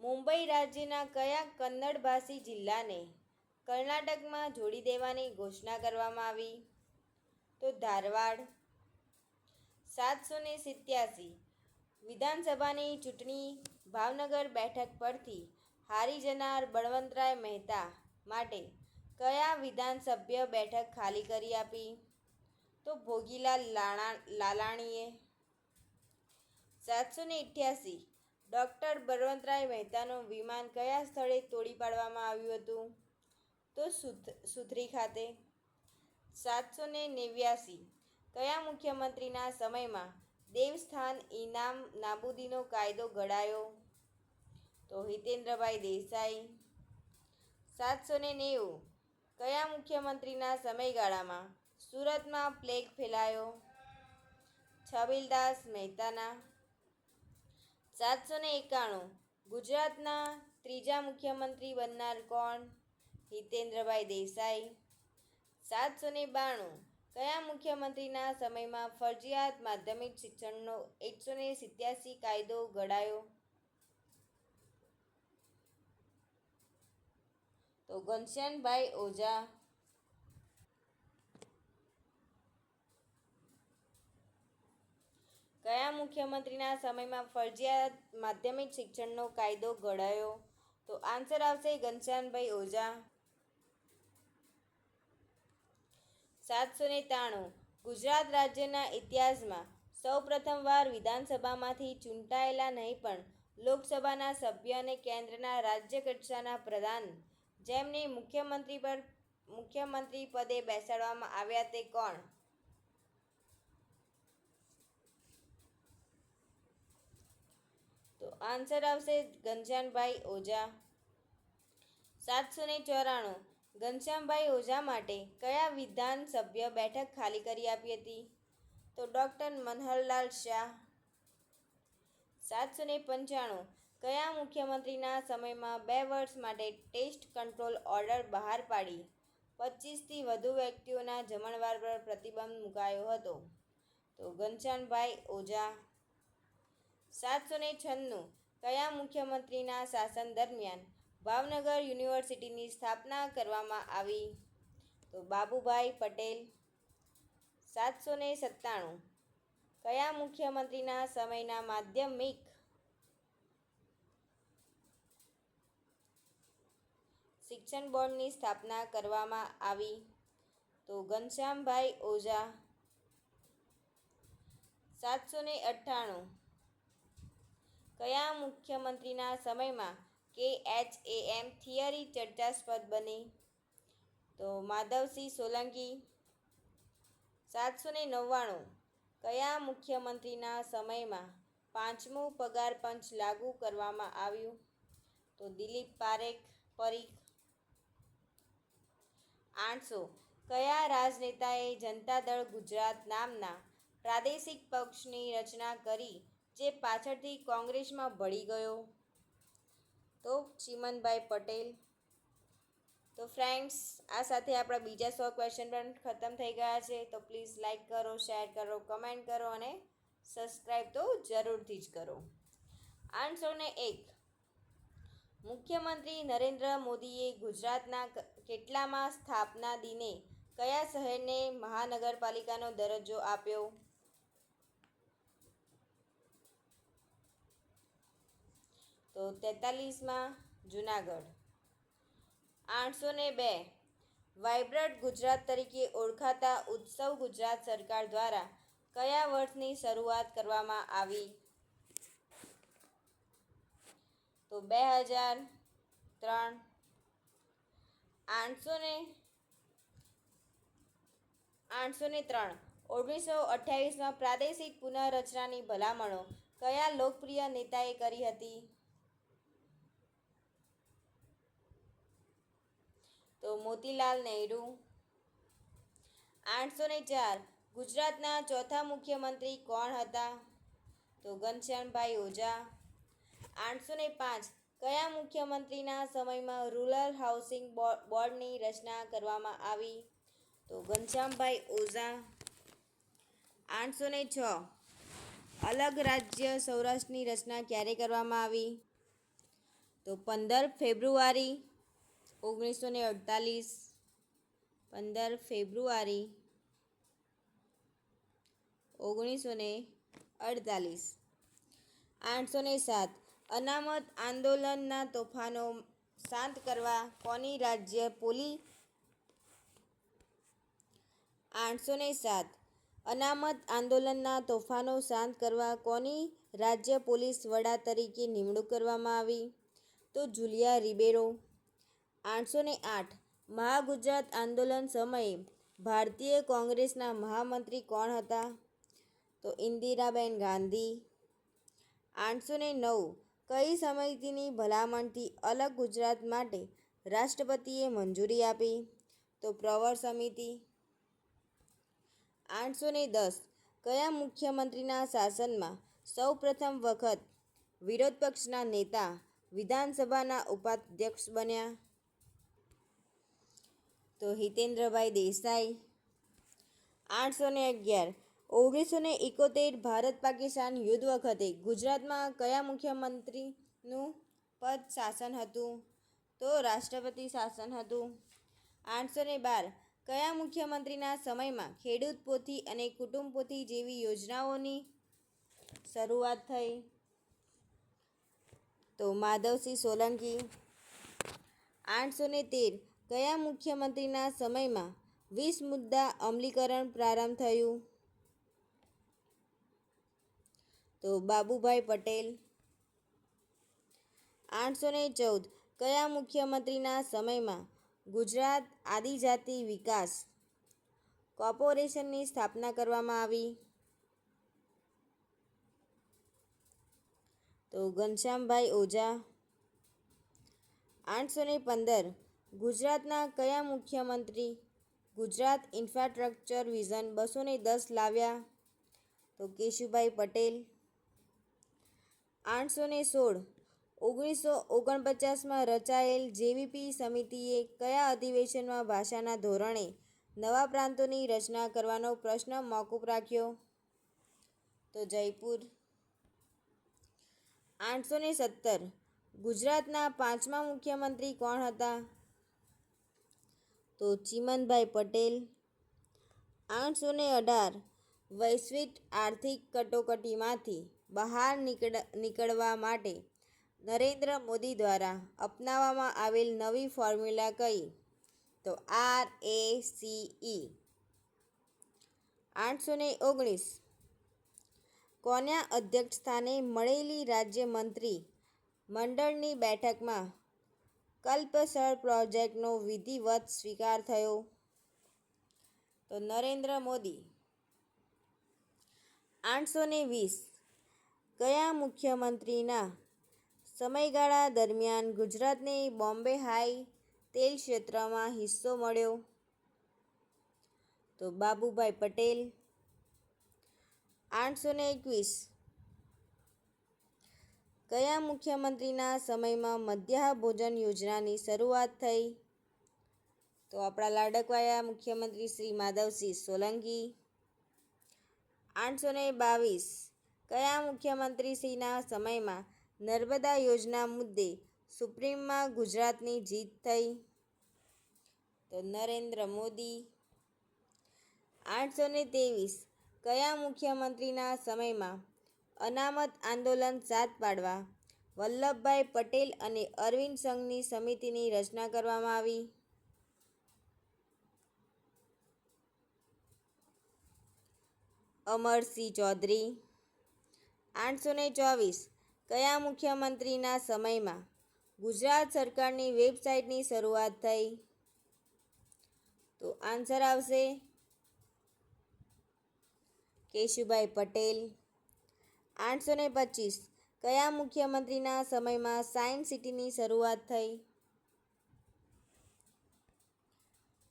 મુંબઈ રાજ્યના કયા કન્નડભાષી જિલ્લાને કર્ણાટકમાં જોડી દેવાની ઘોષણા કરવામાં આવી? તો ધારવાડ. 787 વિધાનસભાની ચૂંટણી ભાવનગર બેઠક પરથી હારી જનાર બળવંતરાય મહેતા માટે કયા વિધાનસભ્ય બેઠક ખાલી કરી આપી? તો ભોગીલાલ લાલાણીએ. 788 ડૉક્ટર બળવંતરાય મહેતાનું વિમાન કયા સ્થળે તોડી પાડવામાં આવ્યું હતું? તો સુથરી ખાતે. 789 કયા મુખ્યમંત્રીના સમયમાં દેવસ્થાન ઇનામ નાબૂદીનો કાયદો ઘડાયો? તો હિતેન્દ્રભાઈ દેસાઈ. 790 કયા મુખ્યમંત્રીના સમયગાળામાં સુરતમાં પ્લેગ ફેલાયો? છબીલદાસ મહેતાના. 791 ગુજરાતના ત્રીજા મુખ્યમંત્રી બનનાર કોણ? હિતેન્દ્રભાઈ દેસાઈ. 792 કયા મુખ્યમંત્રીના સમયમાં ફરજિયાત માધ્યમિક શિક્ષણનો 187 કાયદો ઘડાયો? તો ઘનશ્યામભાઈ ઓઝા. કયા મુખ્યમંત્રીના સમયમાં ફરજિયાત માધ્યમિક શિક્ષણનો કાયદો ઘડાયો? તો આન્સર આવશે ઘનશ્યામભાઈ ઓઝા. 793 ગુજરાત રાજ્યના ઇતિહાસમાં સૌપ્રથમવાર વિધાનસભામાંથી ચૂંટાયેલા નહીં પણ લોકસભાના સભ્ય અને કેન્દ્રના રાજ્ય કક્ષાના પ્રધાન જેમને મુખ્યમંત્રી પદે બેસાડવામાં આવ્યા તે કોણ? તો આન્સર આવશે ઘનશ્યામભાઈ ઓઝા. 794 ઘનશ્યામભાઈ ઓઝા માટે કયા વિધાનસભ્ય બેઠક ખાલી કરી આપી હતી? તો ડૉક્ટર મનહરલાલ શાહ. 795 કયા મુખ્યમંત્રીના સમયમાં 2 વર્ષ માટે ટેસ્ટ કંટ્રોલ ઓર્ડર બહાર પાડી 25થી વધુ વ્યક્તિઓના જમણવાર પર પ્રતિબંધ મૂકાયો હતો? તો ઘનશ્યામભાઈ ઓઝા. 796 કયા મુખ્યમંત્રીના શાસન દરમિયાન ભાવનગર યુનિવર્સિટીની સ્થાપના કરવામાં આવી? તો બાબુભાઈ પટેલ. 797 કયા મુખ્યમંત્રીના સમયના માધ્યમિક શિક્ષણ બોર્ડની સ્થાપના કરવામાં આવી? તો ઘનશ્યામભાઈ ઓઝા. 798 કયા મુખ્યમંત્રીના સમયમાં KHAM થિયરી ચર્ચાસ્પદ બની? તો માધવસિંહ સોલંકી. 799 કયા મુખ્યમંત્રીના સમયમાં 5મું પગાર પંચ લાગુ કરવામાં આવ્યું? તો દિલીપ પરીખ. 800 કયા રાજનેતાએ જનતા દળ ગુજરાત નામના પ્રાદેશિક પક્ષની રચના કરી જે પાછળથી કોંગ્રેસમાં ભળી ગયો? તો ચીમનભાઈ પટેલ. તો ફ્રેન્ડ્સ, આ સાથે આપણા બીજા 100 ક્વેશ્ચન પણ ખતમ થઈ ગયા છે. તો પ્લીઝ લાઈક કરો, શેર કરો, કમેન્ટ કરો અને સબસ્ક્રાઈબ તો જરૂરથી જ કરો. 801 મુખ્યમંત્રી નરેન્દ્ર મોદીએ ગુજરાતના કેટલામાં સ્થાપના દિને કયા શહેરને મહાનગરપાલિકાનો દરજ્જો આપ્યો? તો 43માં જૂનાગઢ. 802 વાઇબ્રન્ટ ગુજરાત તરીકે ઓળખાતા ઉત્સવ ગુજરાત સરકાર દ્વારા કયા વર્ષની શરૂઆત કરવામાં આવી? તો 2003. 803 1928માં પ્રાદેશિક પુનઃરચનાની ભલામણો કયા લોકપ્રિય નેતાએ કરી હતી? તો મોતીલાલ નેહરુ. 804 ગુજરાતના ચોથા મુખ્યમંત્રી કોણ હતા? તો ઘનશ્યામભાઈ ઓઝા. 805 કયા મુખ્યમંત્રીના સમયમાં રૂરલ હાઉસિંગ બોર્ડની રચના કરવામાં આવી? તો ઘનશ્યામભાઈ ઓઝા. 806 અલગ રાજ્ય સૌરાષ્ટ્રની રચના ક્યારે કરવામાં આવી? તો 15 ફેબ્રુઆરી 1948. 15 ફેબ્રુઆરી 1948. 807 અનામત આંદોલનના તોફાનો શાંત કરવા કોની રાજ્ય પોલીસ 807 અનામત આંદોલનના તોફાનો શાંત કરવા કોની રાજ્ય પોલીસ વડા તરીકે નિમણૂક કરવામાં આવી? તો જુલિયા રિબેરો. 808 મહાગુજરાત આંદોલન સમયે ભારતીય કોંગ્રેસના મહામંત્રી કોણ હતા? તો ઇન્દિરાબેન ગાંધી. 809 કઈ સમિતિની ભલામણથી અલગ ગુજરાત માટે રાષ્ટ્રપતિએ મંજૂરી આપી? તો પ્રવર સમિતિ. 810 કયા મુખ્યમંત્રીના શાસનમાં સૌપ્રથમ વખત વિરોધ પક્ષના નેતા વિધાનસભાના ઉપાધ્યક્ષ બન્યા? તો હિતેન્દ્રભાઈ દેસાઈ. 811 1971 ભારત પાકિસ્તાન યુદ્ધ વખતે ગુજરાતમાં કયા મુખ્યમંત્રીનું પદ શાસન હતું? તો રાષ્ટ્રપતિ શાસન હતું. 812 કયા મુખ્યમંત્રીના સમયમાં ખેડૂત પોથી અને કુટુંબ પોથી જેવી યોજનાઓની શરૂઆત થઈ? તો માધવસિંહ સોલંકી. 813 કયા મુખ્યમંત્રીના સમયમાં 20 મુદ્દા અમલીકરણ પ્રારંભ થયું? તો બાબુભાઈ પટેલ. 814 કયા મુખ્યમંત્રીના સમયમાં ગુજરાત આદિજાતિ વિકાસ કોર્પોરેશનની સ્થાપના કરવામાં આવી? તો ઘનશ્યામભાઈ ઓઝા. 815 ગુજરાતના કયા મુખ્યમંત્રી ગુજરાત ઇન્ફ્રાસ્ટ્રક્ચર વિઝન 210 લાવ્યા? તો કેશુભાઈ પટેલ. 816 1949માં રચાયેલ જેવીપી સમિતિએ કયા અધિવેશનમાં ભાષાના ધોરણે નવા પ્રાંતોની રચના કરવાનો પ્રશ્ન મોકૂફ રાખ્યો? તો જયપુર. 817 ગુજરાતના 5મા મુખ્યમંત્રી કોણ હતા? તો ચિમનભાઈ પટેલ. 818 વૈશ્વિક આર્થિક કટોકટીમાંથી બહાર નીકળવા માટે નરેન્દ્ર મોદી દ્વારા અપનાવવામાં આવેલ નવી ફોર્મ્યુલા કઈ? તો RACE. 819 કોના અધ્યક્ષસ્થાને મળેલી રાજ્ય મંત્રી મંડળની બેઠકમાં કલ્પસર પ્રોજેક્ટનો વિધિવત સ્વીકાર થયો? તો નરેન્દ્ર મોદી. 820 કયા મુખ્યમંત્રીના સમયગાળા દરમિયાન ગુજરાતને બોમ્બે હાઈ તેલ ક્ષેત્રમાં હિસ્સો મળ્યો? તો બાબુભાઈ પટેલ. 821 કયા મુખ્યમંત્રીના સમયમાં મધ્યાહન ભોજન યોજનાની શરૂઆત થઈ? તો આપણા લાડકવાયા મુખ્યમંત્રી શ્રી માધવસિંહ સોલંકી. 822 કયા મુખ્યમંત્રીશ્રીના સમયમાં નર્મદા યોજના મુદ્દે સુપ્રીમમાં ગુજરાતની જીત થઈ? તો નરેન્દ્ર મોદી. 823 કયા મુખ્યમંત્રીના સમયમાં અનામત આંદોલન સાત પાડવા વલ્લભભાઈ પટેલ અને અરવિંદ સંઘની સમિતિની રચના કરવામાં આવી? અમરસિંહ ચૌધરી. 824 કયા મુખ્યમંત્રીના સમયમાં ગુજરાત સરકારની વેબસાઇટની શરૂઆત થઈ? તો આન્સર આવશે કેશુભાઈ પટેલ. 825 કયા મુખ્યમંત્રીના સમયમાં સાયન્સ સિટીની શરૂઆત થઈ?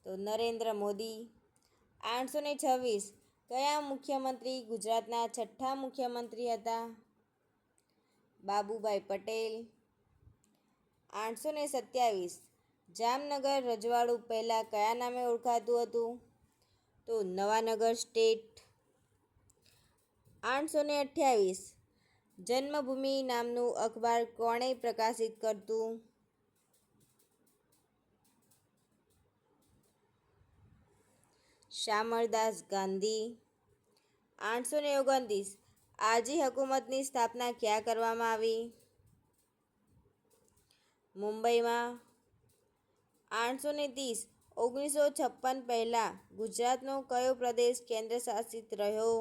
તો નરેન્દ્ર મોદી. 826 કયા મુખ્યમંત્રી ગુજરાતના 6થા મુખ્યમંત્રી હતા? બાબુભાઈ પટેલ. 827 જામનગર રજવાડું પહેલાં કયા નામે ઓળખાતું હતું? તો નવાનગર સ્ટેટ. 828 જન્મભૂમિ નામનું અખબાર કોણે પ્રકાશિત કરતું? શામળદાસ ગાંધી. 829 આજી હકૂમતની સ્થાપના ક્યાં કરવામાં આવી? મુંબઈમાં. 830 1956 પહેલાં ગુજરાતનો કયો પ્રદેશ કેન્દ્રશાસિત રહ્યો?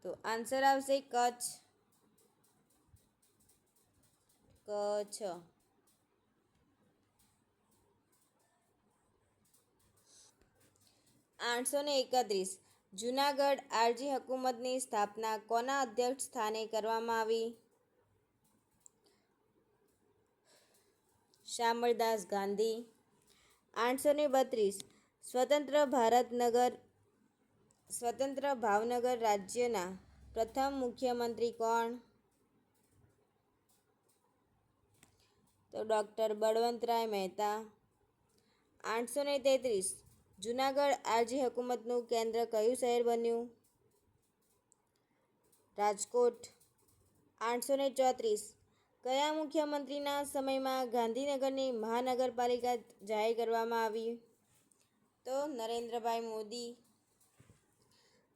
તો આન્સર આવશે કચ્છ. 831 જૂનાગઢ આરજી હકૂમતની સ્થાપના કોના અધ્યક્ષ સ્થાને કરવામાં આવી? શામળદાસ ગાંધી. 832 સ્વતંત્ર ભાવનગર રાજ્યના પ્રથમ મુખ્યમંત્રી કોણ? તો ડૉક્ટર બળવંતરાય મહેતા. 833 જૂનાગઢ આરજી હકૂમતનું કેન્દ્ર કયું શહેર બન્યું? રાજકોટ. 834 કયા મુખ્યમંત્રીના સમયમાં ગાંધીનગરની મહાનગરપાલિકા જાહેર કરવામાં આવી? તો નરેન્દ્રભાઈ મોદી.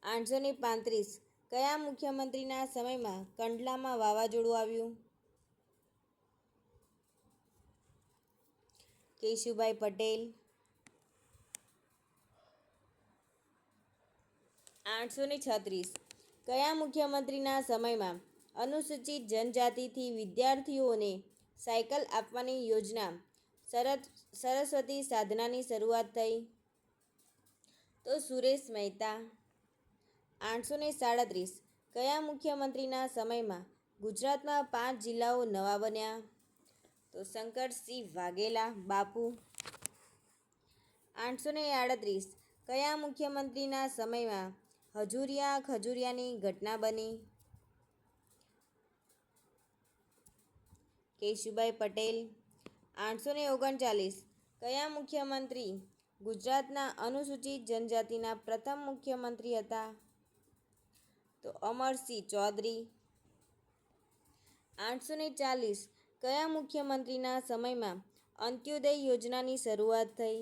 835 કયા મુખ્યમંત્રીના સમયમાં કંડલામાં વાવાઝોડું આવ્યું? કેશુભાઈ પટેલ. 836 કયા મુખ્યમંત્રીના સમયમાં અનુસૂચિત જનજાતિથી વિદ્યાર્થીઓને સાયકલ આપવાની યોજના સરસ્વતી સાધનાની શરૂઆત થઈ? તો સુરેશ મહેતા. 837 કયા મુખ્યમંત્રીના સમયમાં ગુજરાતમાં 5 જિલ્લાઓ નવા બન્યા? તો શંકરસિંહ વાઘેલા બાપુ. 838 કયા મુખ્યમંત્રીના સમયમાં હજુરિયા ખજુરિયાની ઘટના બની? કેશુભાઈ પટેલ. 839 કયા મુખ્યમંત્રી ગુજરાતના અનુસૂચિત જનજાતિના પ્રથમ મુખ્યમંત્રી હતા? તો અમરસિંહ ચૌધરી. 840 કયા મુખ્યમંત્રીના સમયમાં અંત્યોદય યોજનાની શરૂઆત થઈ?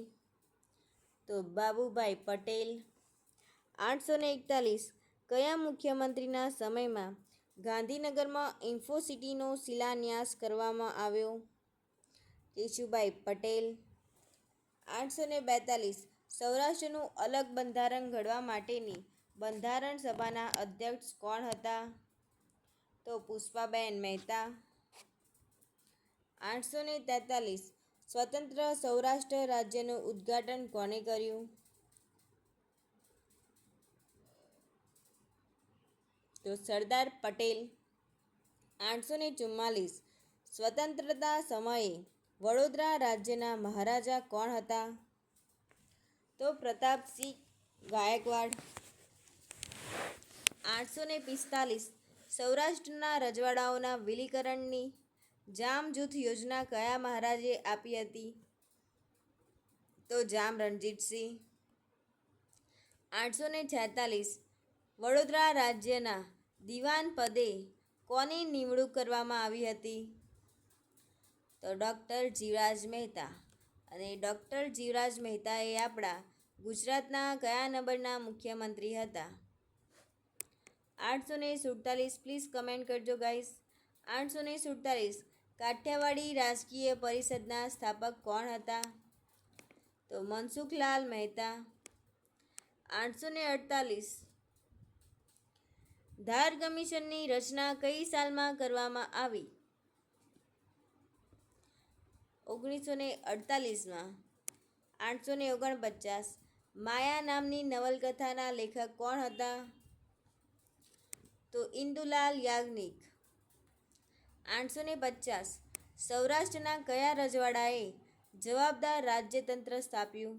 તો બાબુભાઈ પટેલ. 841 કયા મુખ્યમંત્રીના સમયમાં ગાંધીનગરમાં ઇન્ફોસિટીનો શિલાન્યાસ કરવામાં આવ્યો? કેશુભાઈ પટેલ. 842 સૌરાષ્ટ્રનું અલગ બંધારણ ઘડવા માટેની બંધારણ સભાના અધ્યક્ષ કોણ હતા? તો પુષ્પાબેન મહેતા. 843 સ્વતંત્ર સૌરાષ્ટ્ર રાજ્યનું ઉદ્ઘાટન કોણે કર્યું? તો સરદાર પટેલ. 844 સ્વતંત્રતા સમયે વડોદરા રાજ્યના મહારાજા કોણ હતા? તો પ્રતાપસિંહ ગાયકવાડ. 845 સૌરાષ્ટ્રના રજવાડાઓના વિલીકરણની જામ જૂથ યોજના કયા મહારાજે આપી હતી? તો જામ રણજીતસિંહ. 846 વડોદરા રાજ્યના દિવાન પદે કોની નિમણૂક કરવામાં આવી હતી? તો ડૉક્ટર જીવરાજ મહેતા. અને ડૉક્ટર જીવરાજ મહેતા એ આપણા ગુજરાતના કયા નંબરના મુખ્યમંત્રી હતા? 847 પ્લીઝ કમેન્ટ કરજો ગાઈસ. 847 કાઠિયાવાડી રાજકીય પરિષદના સ્થાપક કોણ હતા? તો મનસુખલાલ મહેતા. 848 ધાર કમિશનની રચના કઈ સાલમાં કરવામાં આવી? 1948માં. 849 માયા નામની નવલકથાના લેખક કોણ હતા? તો ઇન્દુલાલ યાજ્ઞિક. 850 સૌરાષ્ટ્રના કયા રજવાડાએ જવાબદાર રાજ્યતંત્ર સ્થાપ્યું?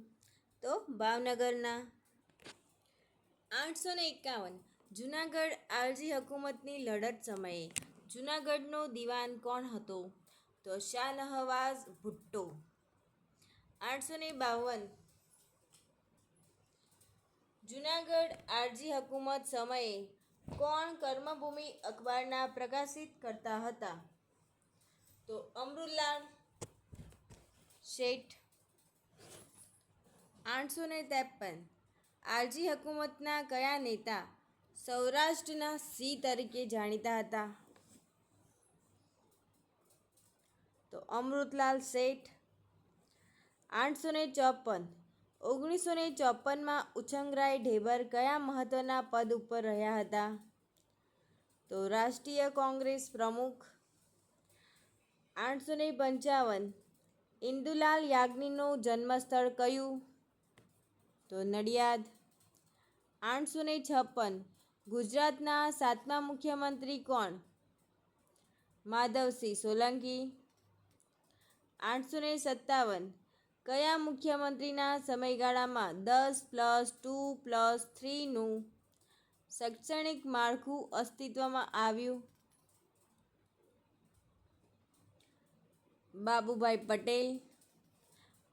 તો ભાવનગરના. 851 જૂનાગઢ આલજી હકુમતની લડત સમયે જૂનાગઢનો દિવાન કોણ હતો? તો શાહનવાઝ ભુટ્ટો. 852 જૂનાગઢ આલજી હકુમત સમયે કોણ કર્મભૂમિ અખબારના પ્રકાશિત કરતા હતા? તો અમરુલ્લાહ શેઠ. 853 આલજી હકુમતના કયા નેતા સૌરાષ્ટ્રના સિંહ તરીકે જાણીતા હતા? તો અમૃતલાલ શેઠ. 854 1954માં ઉછંગરાય ઢેબર કયા મહત્વના પદ ઉપર રહ્યા હતા? તો રાષ્ટ્રીય કોંગ્રેસ પ્રમુખ. 855 ઇન્દુલાલ યાજ્ઞિકનું જન્મસ્થળ કયું? તો નડિયાદ. 856 ગુજરાતના 7મા મુખ્યમંત્રી કોણ? માધવસિંહ સોલંકી. 857 કયા મુખ્યમંત્રીના સમયગાળામાં 10+2+3નું શૈક્ષણિક માળખું અસ્તિત્વમાં આવ્યું? બાબુભાઈ પટેલ.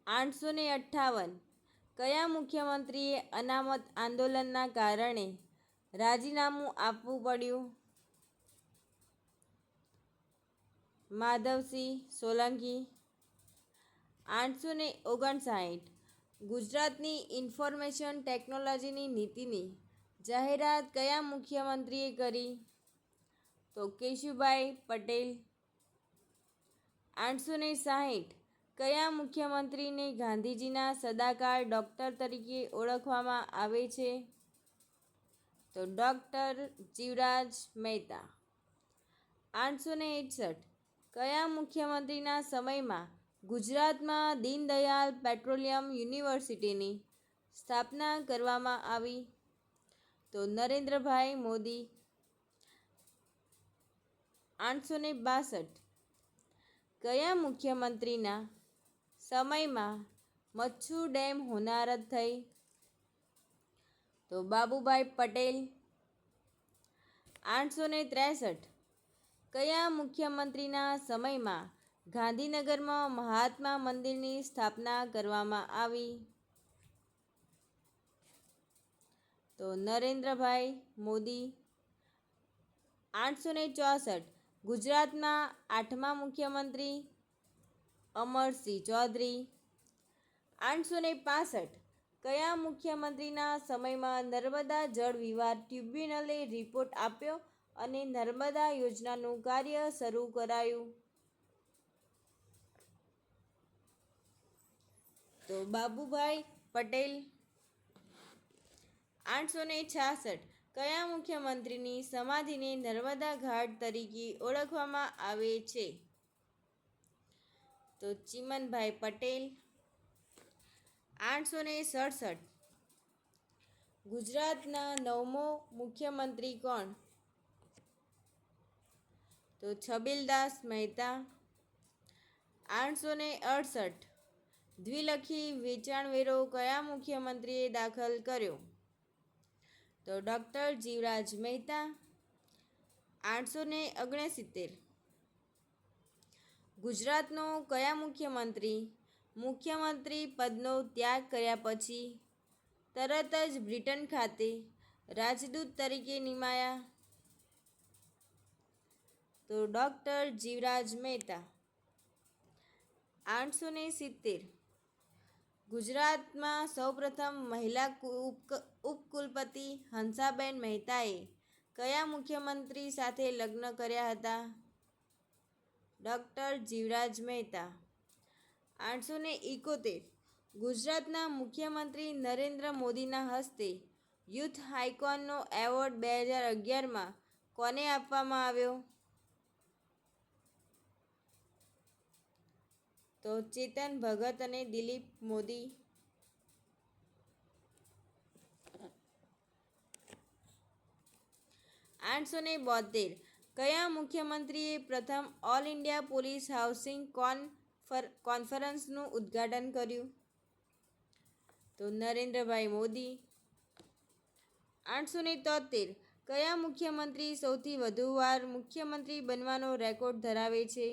858 કયા મુખ્યમંત્રીએ અનામત આંદોલનના કારણે રાજીનામું આપવું પડ્યું? માધવસિંહ સોલંકી. 859 ગુજરાતની ઇન્ફોર્મેશન ટેકનોલોજીની નીતિની જાહેરાત કયા મુખ્યમંત્રીએ કરી? તો કેશુભાઈ પટેલ. 860 કયા મુખ્યમંત્રીને ગાંધીજીના સદાકાળ ડૉક્ટર તરીકે ઓળખવામાં આવે છે? તો ડૉક્ટર જીવરાજ મહેતા. 861 કયા મુખ્યમંત્રીના સમયમાં ગુજરાતમાં દીનદયાળ પેટ્રોલિયમ યુનિવર્સિટીની સ્થાપના કરવામાં આવી? તો નરેન્દ્રભાઈ મોદી. 862 કયા મુખ્યમંત્રીના સમયમાં મચ્છુ ડેમ હોનારત થઈ? તો બાબુભાઈ પટેલ. 863 કયા મુખ્યમંત્રીના સમયમાં ગાંધીનગરમાં મહાત્મા મંદિરની સ્થાપના કરવામાં આવી? તો નરેન્દ્રભાઈ મોદી. 864 ગુજરાતના 8મા મુખ્યમંત્રી અમરસિંહ ચૌધરી. 865 કયા મુખ્યમંત્રીના સમયમાં નર્મદા જળ વિવાદ ટ્રિબ્યુનલે રિપોર્ટ આપ્યો અને નર્મદા યોજનાનું કાર્ય શરૂ કરાયું? તો બાબુભાઈ પટેલ. 866 કયા મુખ્યમંત્રીની સમાધિને નર્મદા ઘાટ તરીકે ઓળખવામાં આવે છે? તો ચીમનભાઈ પટેલ. 867 ગુજરાતના 9મો મુખ્યમંત્રી કોણ? તો છબીલદાસ મહેતા. 868 દ્વિલખી વેચાણવેરો કયા મુખ્યમંત્રીએ દાખલ કર્યો? તો ડૉક્ટર જીવરાજ મહેતા. 869 ગુજરાતનો કયા મુખ્યમંત્રી પદનો ત્યાગ કર્યા પછી તરત જ બ્રિટન ખાતે રાજદૂત તરીકે નિમાયા? તો ડૉક્ટર જીવરાજ મહેતા. 870 ગુજરાતમાં સૌપ્રથમ મહિલા ઉપકુલપતિ હંસાબેન મહેતાએ કયા મુખ્યમંત્રી સાથે લગ્ન કર્યા હતા? ડૉક્ટર જીવરાજ મહેતા. 871 ગુજરાતના મુખ્યમંત્રી નરેન્દ્ર મોદીના હસ્તે યુથ આઇકોનનો એવોર્ડ 2011માં કોને આપવામાં આવ્યો? તો ચેતન ભગત અને દિલીપ મોદી. 872 કયા મુખ્યમંત્રીએ પ્રથમ ઓલ ઇન્ડિયા પોલીસ હાઉસિંગ કોન્ફરન્સનું ઉદ્ઘાટન કર્યું? તો નરેન્દ્રભાઈ મોદી. 873 કયા મુખ્યમંત્રી સૌથી વધુ વાર મુખ્યમંત્રી બનવાનો રેકોર્ડ ધરાવે છે?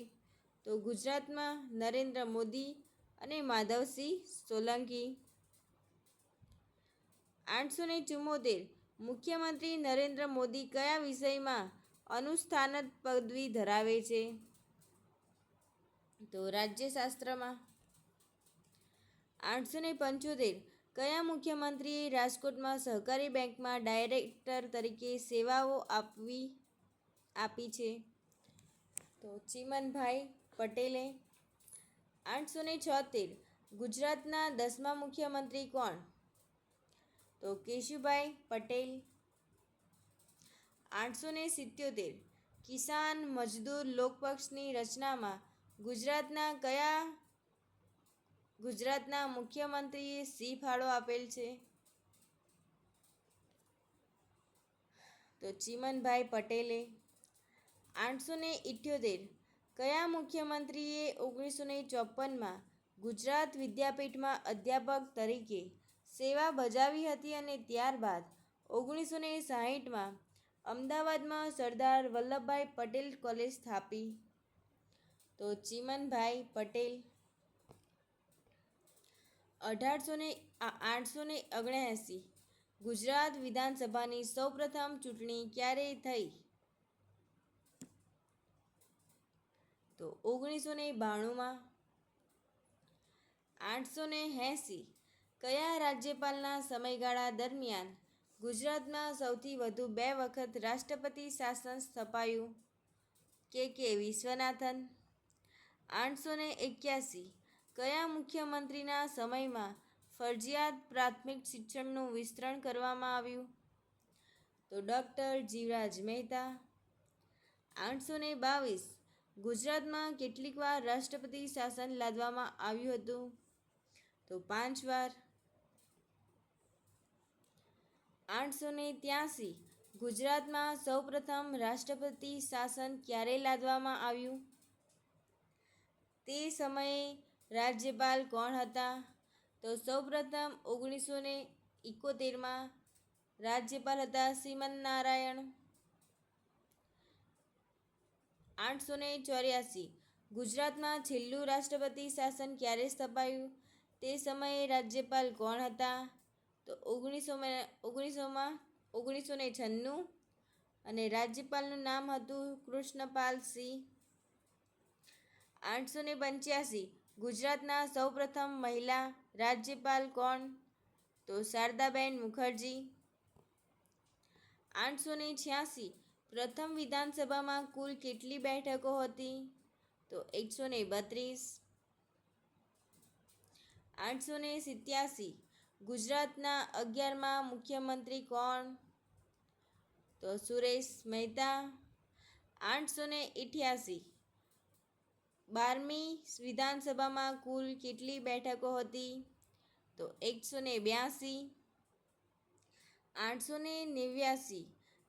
તો ગુજરાતમાં નરેન્દ્ર મોદી અને માધવસિંહ સોલંકી. 874 મુખ્યમંત્રી નરેન્દ્ર મોદી કયા વિષયમાં અનુસ્નાતક પદવી ધરાવે છે? તો રાજ્યશાસ્ત્રમાં. 875 કયા મુખ્યમંત્રીએ રાજકોટમાં સહકારી બેંકમાં ડાયરેક્ટર તરીકે સેવાઓ આપી છે? તો ચીમનભાઈ પટેલે. 876 ગુજરાતના 10મા મુખ્યમંત્રી કોણ? તો કેશુભાઈ પટેલ. 877 કિસાન મજદૂર લોકપક્ષની રચનામાં ગુજરાતના મુખ્યમંત્રીએ સી ફાળો આપેલ છે? તો ચીમનભાઈ પટેલે. 878 કયા મુખ્યમંત્રીએ 1954માં ગુજરાત વિદ્યાપીઠમાં અધ્યાપક તરીકે સેવા બજાવી હતી અને ત્યારબાદ 1960માં અમદાવાદમાં સરદાર વલ્લભભાઈ પટેલ કોલેજ સ્થાપી? તો ચીમનભાઈ પટેલ. 879 ગુજરાત વિધાનસભાની સૌપ્રથમ ચૂંટણી ક્યારે થઈ? તો 1992માં 880 કયા રાજ્યપાલના સમયગાળા દરમિયાન ગુજરાતમાં સૌથી વધુ 2 વખત રાષ્ટ્રપતિ શાસન સ્થપાયું? કે વિશ્વનાથન. 881 કયા મુખ્યમંત્રીના સમયમાં ફરજિયાત પ્રાથમિક શિક્ષણનું વિસ્તરણ કરવામાં આવ્યું? તો ડૉક્ટર જીવરાજ મહેતા. 822 ગુજરાતમાં કેટલીક વાર રાષ્ટ્રપતિ શાસન લાદવામાં આવ્યું હતું? તો 5 વાર. 883 ગુજરાતમાં સૌપ્રથમ રાષ્ટ્રપતિ શાસન ક્યારે લાદવામાં આવ્યું? તે સમયે રાજ્યપાલ કોણ હતા? તો સૌપ્રથમ 1971માં રાજ્યપાલ હતા શ્રીમન નારાયણ. 884 ગુજરાતમાં છેલ્લું રાષ્ટ્રપતિ શાસન ક્યારે સ્થપાયું? તે સમયે રાજ્યપાલ કોણ હતા? તો 1996 અને રાજ્યપાલનું નામ હતું કૃષ્ણપાલ સિંહ. 885 ગુજરાતના સૌપ્રથમ મહિલા રાજ્યપાલ કોણ? તો શારદાબેન મુખર્જી. 886 પ્રથમ વિધાનસભામાં કુલ કેટલી બેઠકો હતી? તો 132. 887 ગુજરાતના 11મા મુખ્યમંત્રી કોણ? તો સુરેશ મહેતા. 888 12મી વિધાનસભામાં કુલ કેટલી બેઠકો હતી? તો 182. 889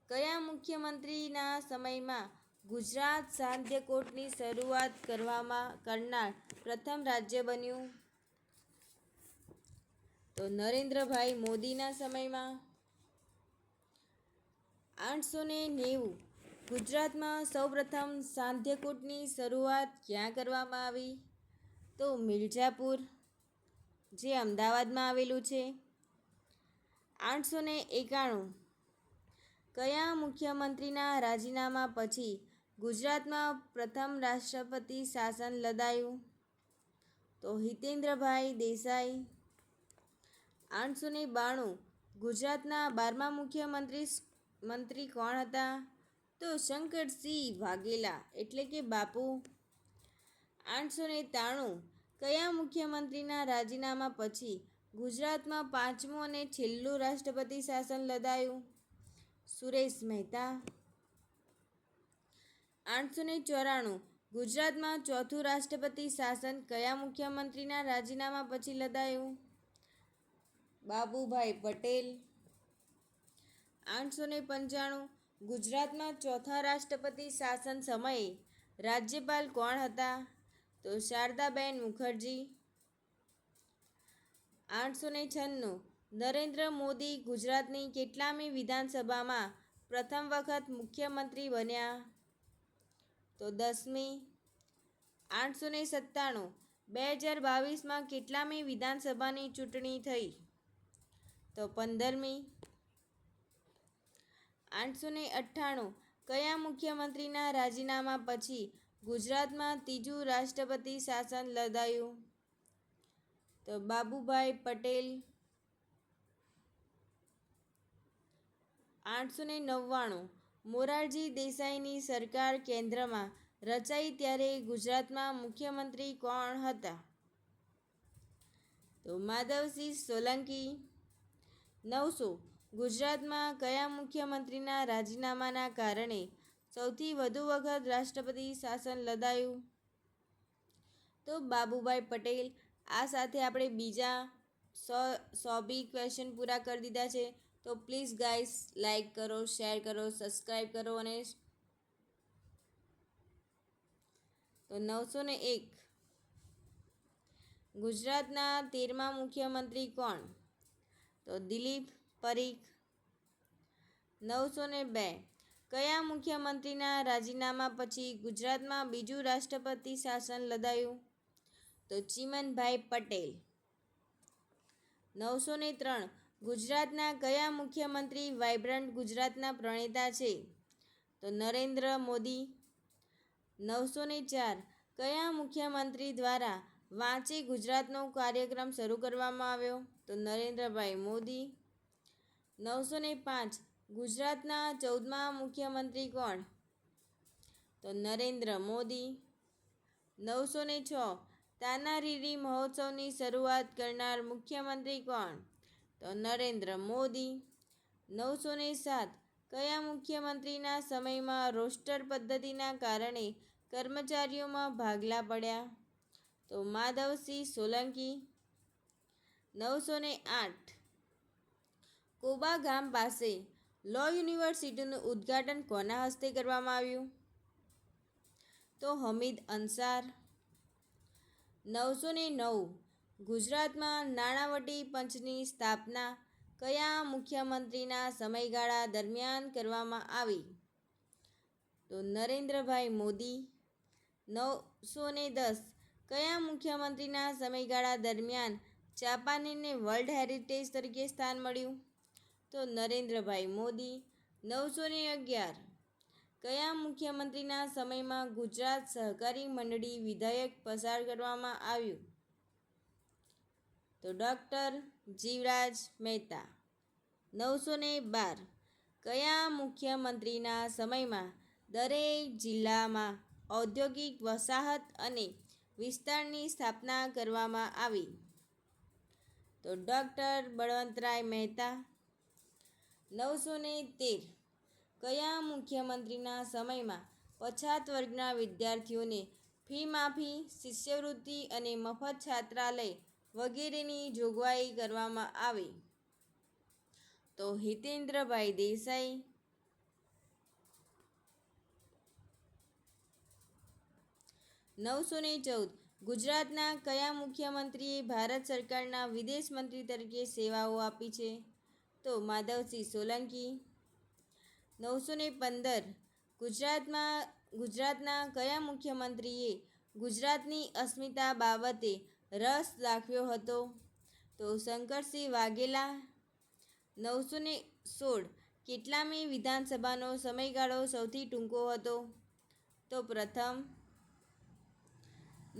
કયા મુખ્યમંત્રીના સમયમાં ગુજરાત સાંધ્ય કોર્ટની શરૂઆત કરનાર પ્રથમ રાજ્ય બન્યું? તો નરેન્દ્રભાઈ મોદીના સમયમાં. 890 ગુજરાતમાં સૌપ્રથમ સાંધ્ય કોર્ટની શરૂઆત ક્યાં કરવામાં આવી? તો મિર્ઝાપુર, જે અમદાવાદમાં આવેલું છે. 891 કયા મુખ્યમંત્રીના રાજીનામા પછી ગુજરાતમાં પ્રથમ રાષ્ટ્રપતિ શાસન લદાયું? તો હિતેન્દ્રભાઈ દેસાઈ. 892 ગુજરાતના 12મા મુખ્યમંત્રી કોણ હતા? તો શંકરસિંહ વાઘેલા એટલે કે બાપુ. 893 કયા મુખ્યમંત્રીના રાજીનામા પછી ગુજરાતમાં 5મું અને છેલ્લું રાષ્ટ્રપતિ શાસન લદાયું? સુરેશ મહેતા. 894 ગુજરાતમાં ચોથું રાષ્ટ્રપતિ શાસન કયા મુખ્યમંત્રીના રાજીનામા પછી લદાયું? બાબુભાઈ પટેલ. 895 ગુજરાતમાં ચોથા રાષ્ટ્રપતિ શાસન સમયે રાજ્યપાલ કોણ હતા? તો શારદાબેન મુખર્જી. 896 નરેન્દ્ર મોદી ગુજરાતની કેટલામી વિધાનસભામાં પ્રથમ વખત મુખ્યમંત્રી બન્યા? તો 10મી. 897 2022માં કેટલામી વિધાનસભાની ચૂંટણી થઈ? તો 15મી. 898 કયા મુખ્યમંત્રીના રાજીનામા પછી ગુજરાતમાં ત્રીજું રાષ્ટ્રપતિ શાસન લદાયું? તો બાબુભાઈ પટેલ. 899 મોરારજી દેસાઈની સરકાર કેન્દ્રમાં રચાઈ ત્યારે ગુજરાતમાં મુખ્યમંત્રી કોણ હતા? તો માધવસિંહ સોલંકી. 900 ગુજરાતમાં કયા મુખ્યમંત્રીના રાજીનામાના કારણે સૌથી વધુ વખત રાષ્ટ્રપતિ શાસન લદાયું? તો બાબુભાઈ પટેલ. આ સાથે આપણે બીજા 100 બી ક્વેશ્ચન પૂરા કરી દીધા છે. તો પ્લીઝ ગાઈસ લાઈક કરો, શેર કરો, સબસ્ક્રાઈબ કરો. અને તો 901 ગુજરાતના 13મા મુખ્યમંત્રી કોણ? તો દિલીપ પરીખ. 902 કયા મુખ્યમંત્રીના રાજીનામા પછી ગુજરાતમાં બીજું રાષ્ટ્રપતિ શાસન લદાયું? તો ચીમનભાઈ પટેલ. 903 ગુજરાતના કયા મુખ્યમંત્રી વાઇબ્રન્ટ ગુજરાતના પ્રણેતા છે? તો નરેન્દ્ર મોદી. 904 કયા મુખ્યમંત્રી દ્વારા વાંચે ગુજરાતનો કાર્યક્રમ શરૂ કરવામાં આવ્યો? તો નરેન્દ્રભાઈ મોદી. 905 ગુજરાતના 14મા મુખ્યમંત્રી કોણ? તો નરેન્દ્ર મોદી. 906 તાનારીરી મહોત્સવની શરૂઆત કરનાર મુખ્યમંત્રી કોણ? તો નરેન્દ્ર મોદી. 907 કયા મુખ્યમંત્રીના સમયમાં રોસ્ટર પદ્ધતિના કારણે કર્મચારીઓમાં ભાગલા પડ્યા? તો માધવસિંહ સોલંકી. 908 કોબા ગામ પાસે લો યુનિવર્સિટીનું ઉદ્ઘાટન કોના હસ્તે કરવામાં આવ્યું? તો હમીદ અંસાર. 909 ગુજરાતમાં નાણાવટી પંચની સ્થાપના કયા મુખ્યમંત્રીના સમયગાળા દરમિયાન કરવામાં આવી? તો નરેન્દ્રભાઈ મોદી. 910 કયા મુખ્યમંત્રીના સમયગાળા દરમિયાન ચાંપાનેરને વર્લ્ડ હેરિટેજ તરીકે સ્થાન મળ્યું? તો નરેન્દ્રભાઈ મોદી. 911 કયા મુખ્યમંત્રીના સમયમાં ગુજરાત સહકારી મંડળી વિધેયક પસાર કરવામાં આવ્યું? તો ડૉક્ટર જીવરાજ મહેતા. 912 કયા મુખ્યમંત્રીના સમયમાં દરેક જિલ્લામાં ઔદ્યોગિક વસાહત અને વિસ્તારની સ્થાપના કરવામાં આવી? તો ડૉક્ટર બળવંતરાય મહેતા. 913 કયા મુખ્યમંત્રીના સમયમાં પછાત વર્ગના વિદ્યાર્થીઓને ફી માફી, શિષ્યવૃત્તિ અને મફત છાત્રાલય વગેરેની જોગવાઈ કરવામાં આવી? તો હિતેન્દ્રભાઈ દેસાઈ. 914 ગુજરાતના કયા મુખ્યમંત્રીએ ભારત સરકારના વિદેશ મંત્રી તરીકે સેવાઓ આપી છે? તો માધવસિંહ સોલંકી. 915 ગુજરાતના કયા મુખ્યમંત્રીએ ગુજરાતની અસ્મિતા બાબતે રસ દાખવ્યો હતો? તો શંકરસિંહ વાઘેલા. 916 કેટલામી વિધાનસભાનો સમયગાળો સૌથી ટૂંકો હતો? તો પ્રથમ.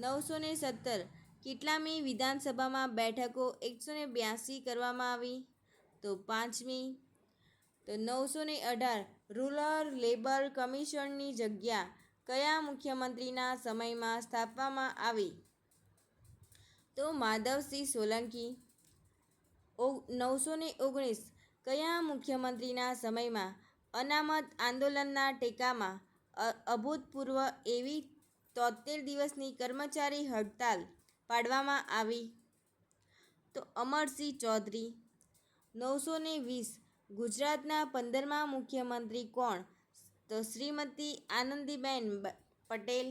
917 કેટલામી વિધાનસભામાં બેઠકો 182 કરવામાં આવી? તો પાંચમી. તો 918 રૂરલ લેબર કમિશનની જગ્યા કયા મુખ્યમંત્રીના સમયમાં સ્થાપવામાં આવી? તો માધવસિંહ સોલંકી. 919 કયા મુખ્યમંત્રીના સમયમાં અનામત આંદોલનના ટેકામાં અભૂતપૂર્વ એવી 73 દિવસની કર્મચારી હડતાલ પાડવામાં આવી? તો અમરસિંહ ચૌધરી. 920 ગુજરાતના 15મા મુખ્યમંત્રી કોણ? તો શ્રીમતી આનંદીબેન પટેલ.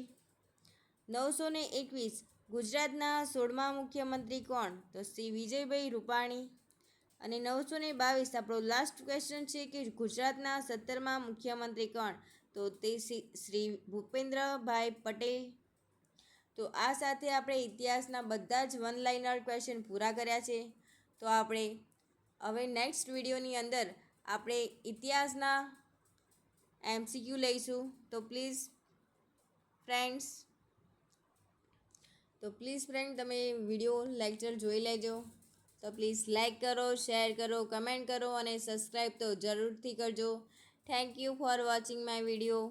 921 ગુજરાતના 16મા મુખ્યમંત્રી કોણ? તો શ્રી વિજયભાઈ રૂપાણી. અને 922 આપણો લાસ્ટ ક્વેશ્ચન છે કે ગુજરાતના 17મા મુખ્યમંત્રી કોણ? તો તે શ્રી ભૂપેન્દ્રભાઈ પટેલ. તો આ સાથે આપણે ઇતિહાસના બધા જ વન લાઇનર ક્વેશ્ચન પૂરા કર્યા છે. તો આપણે હવે નેક્સ્ટ વિડીયોની અંદર આપણે ઇતિહાસના MCQ લઈશું. તો પ્લીઝ ફ્રેન્ડ તમે વિડીયો લેક્ચર જોઈ લેજો. તો પ્લીઝ લાઇક કરો, શેર કરો, કમેન્ટ કરો અને સબસ્ક્રાઈબ તો જરૂરથી કરજો. Thank you for watching my video.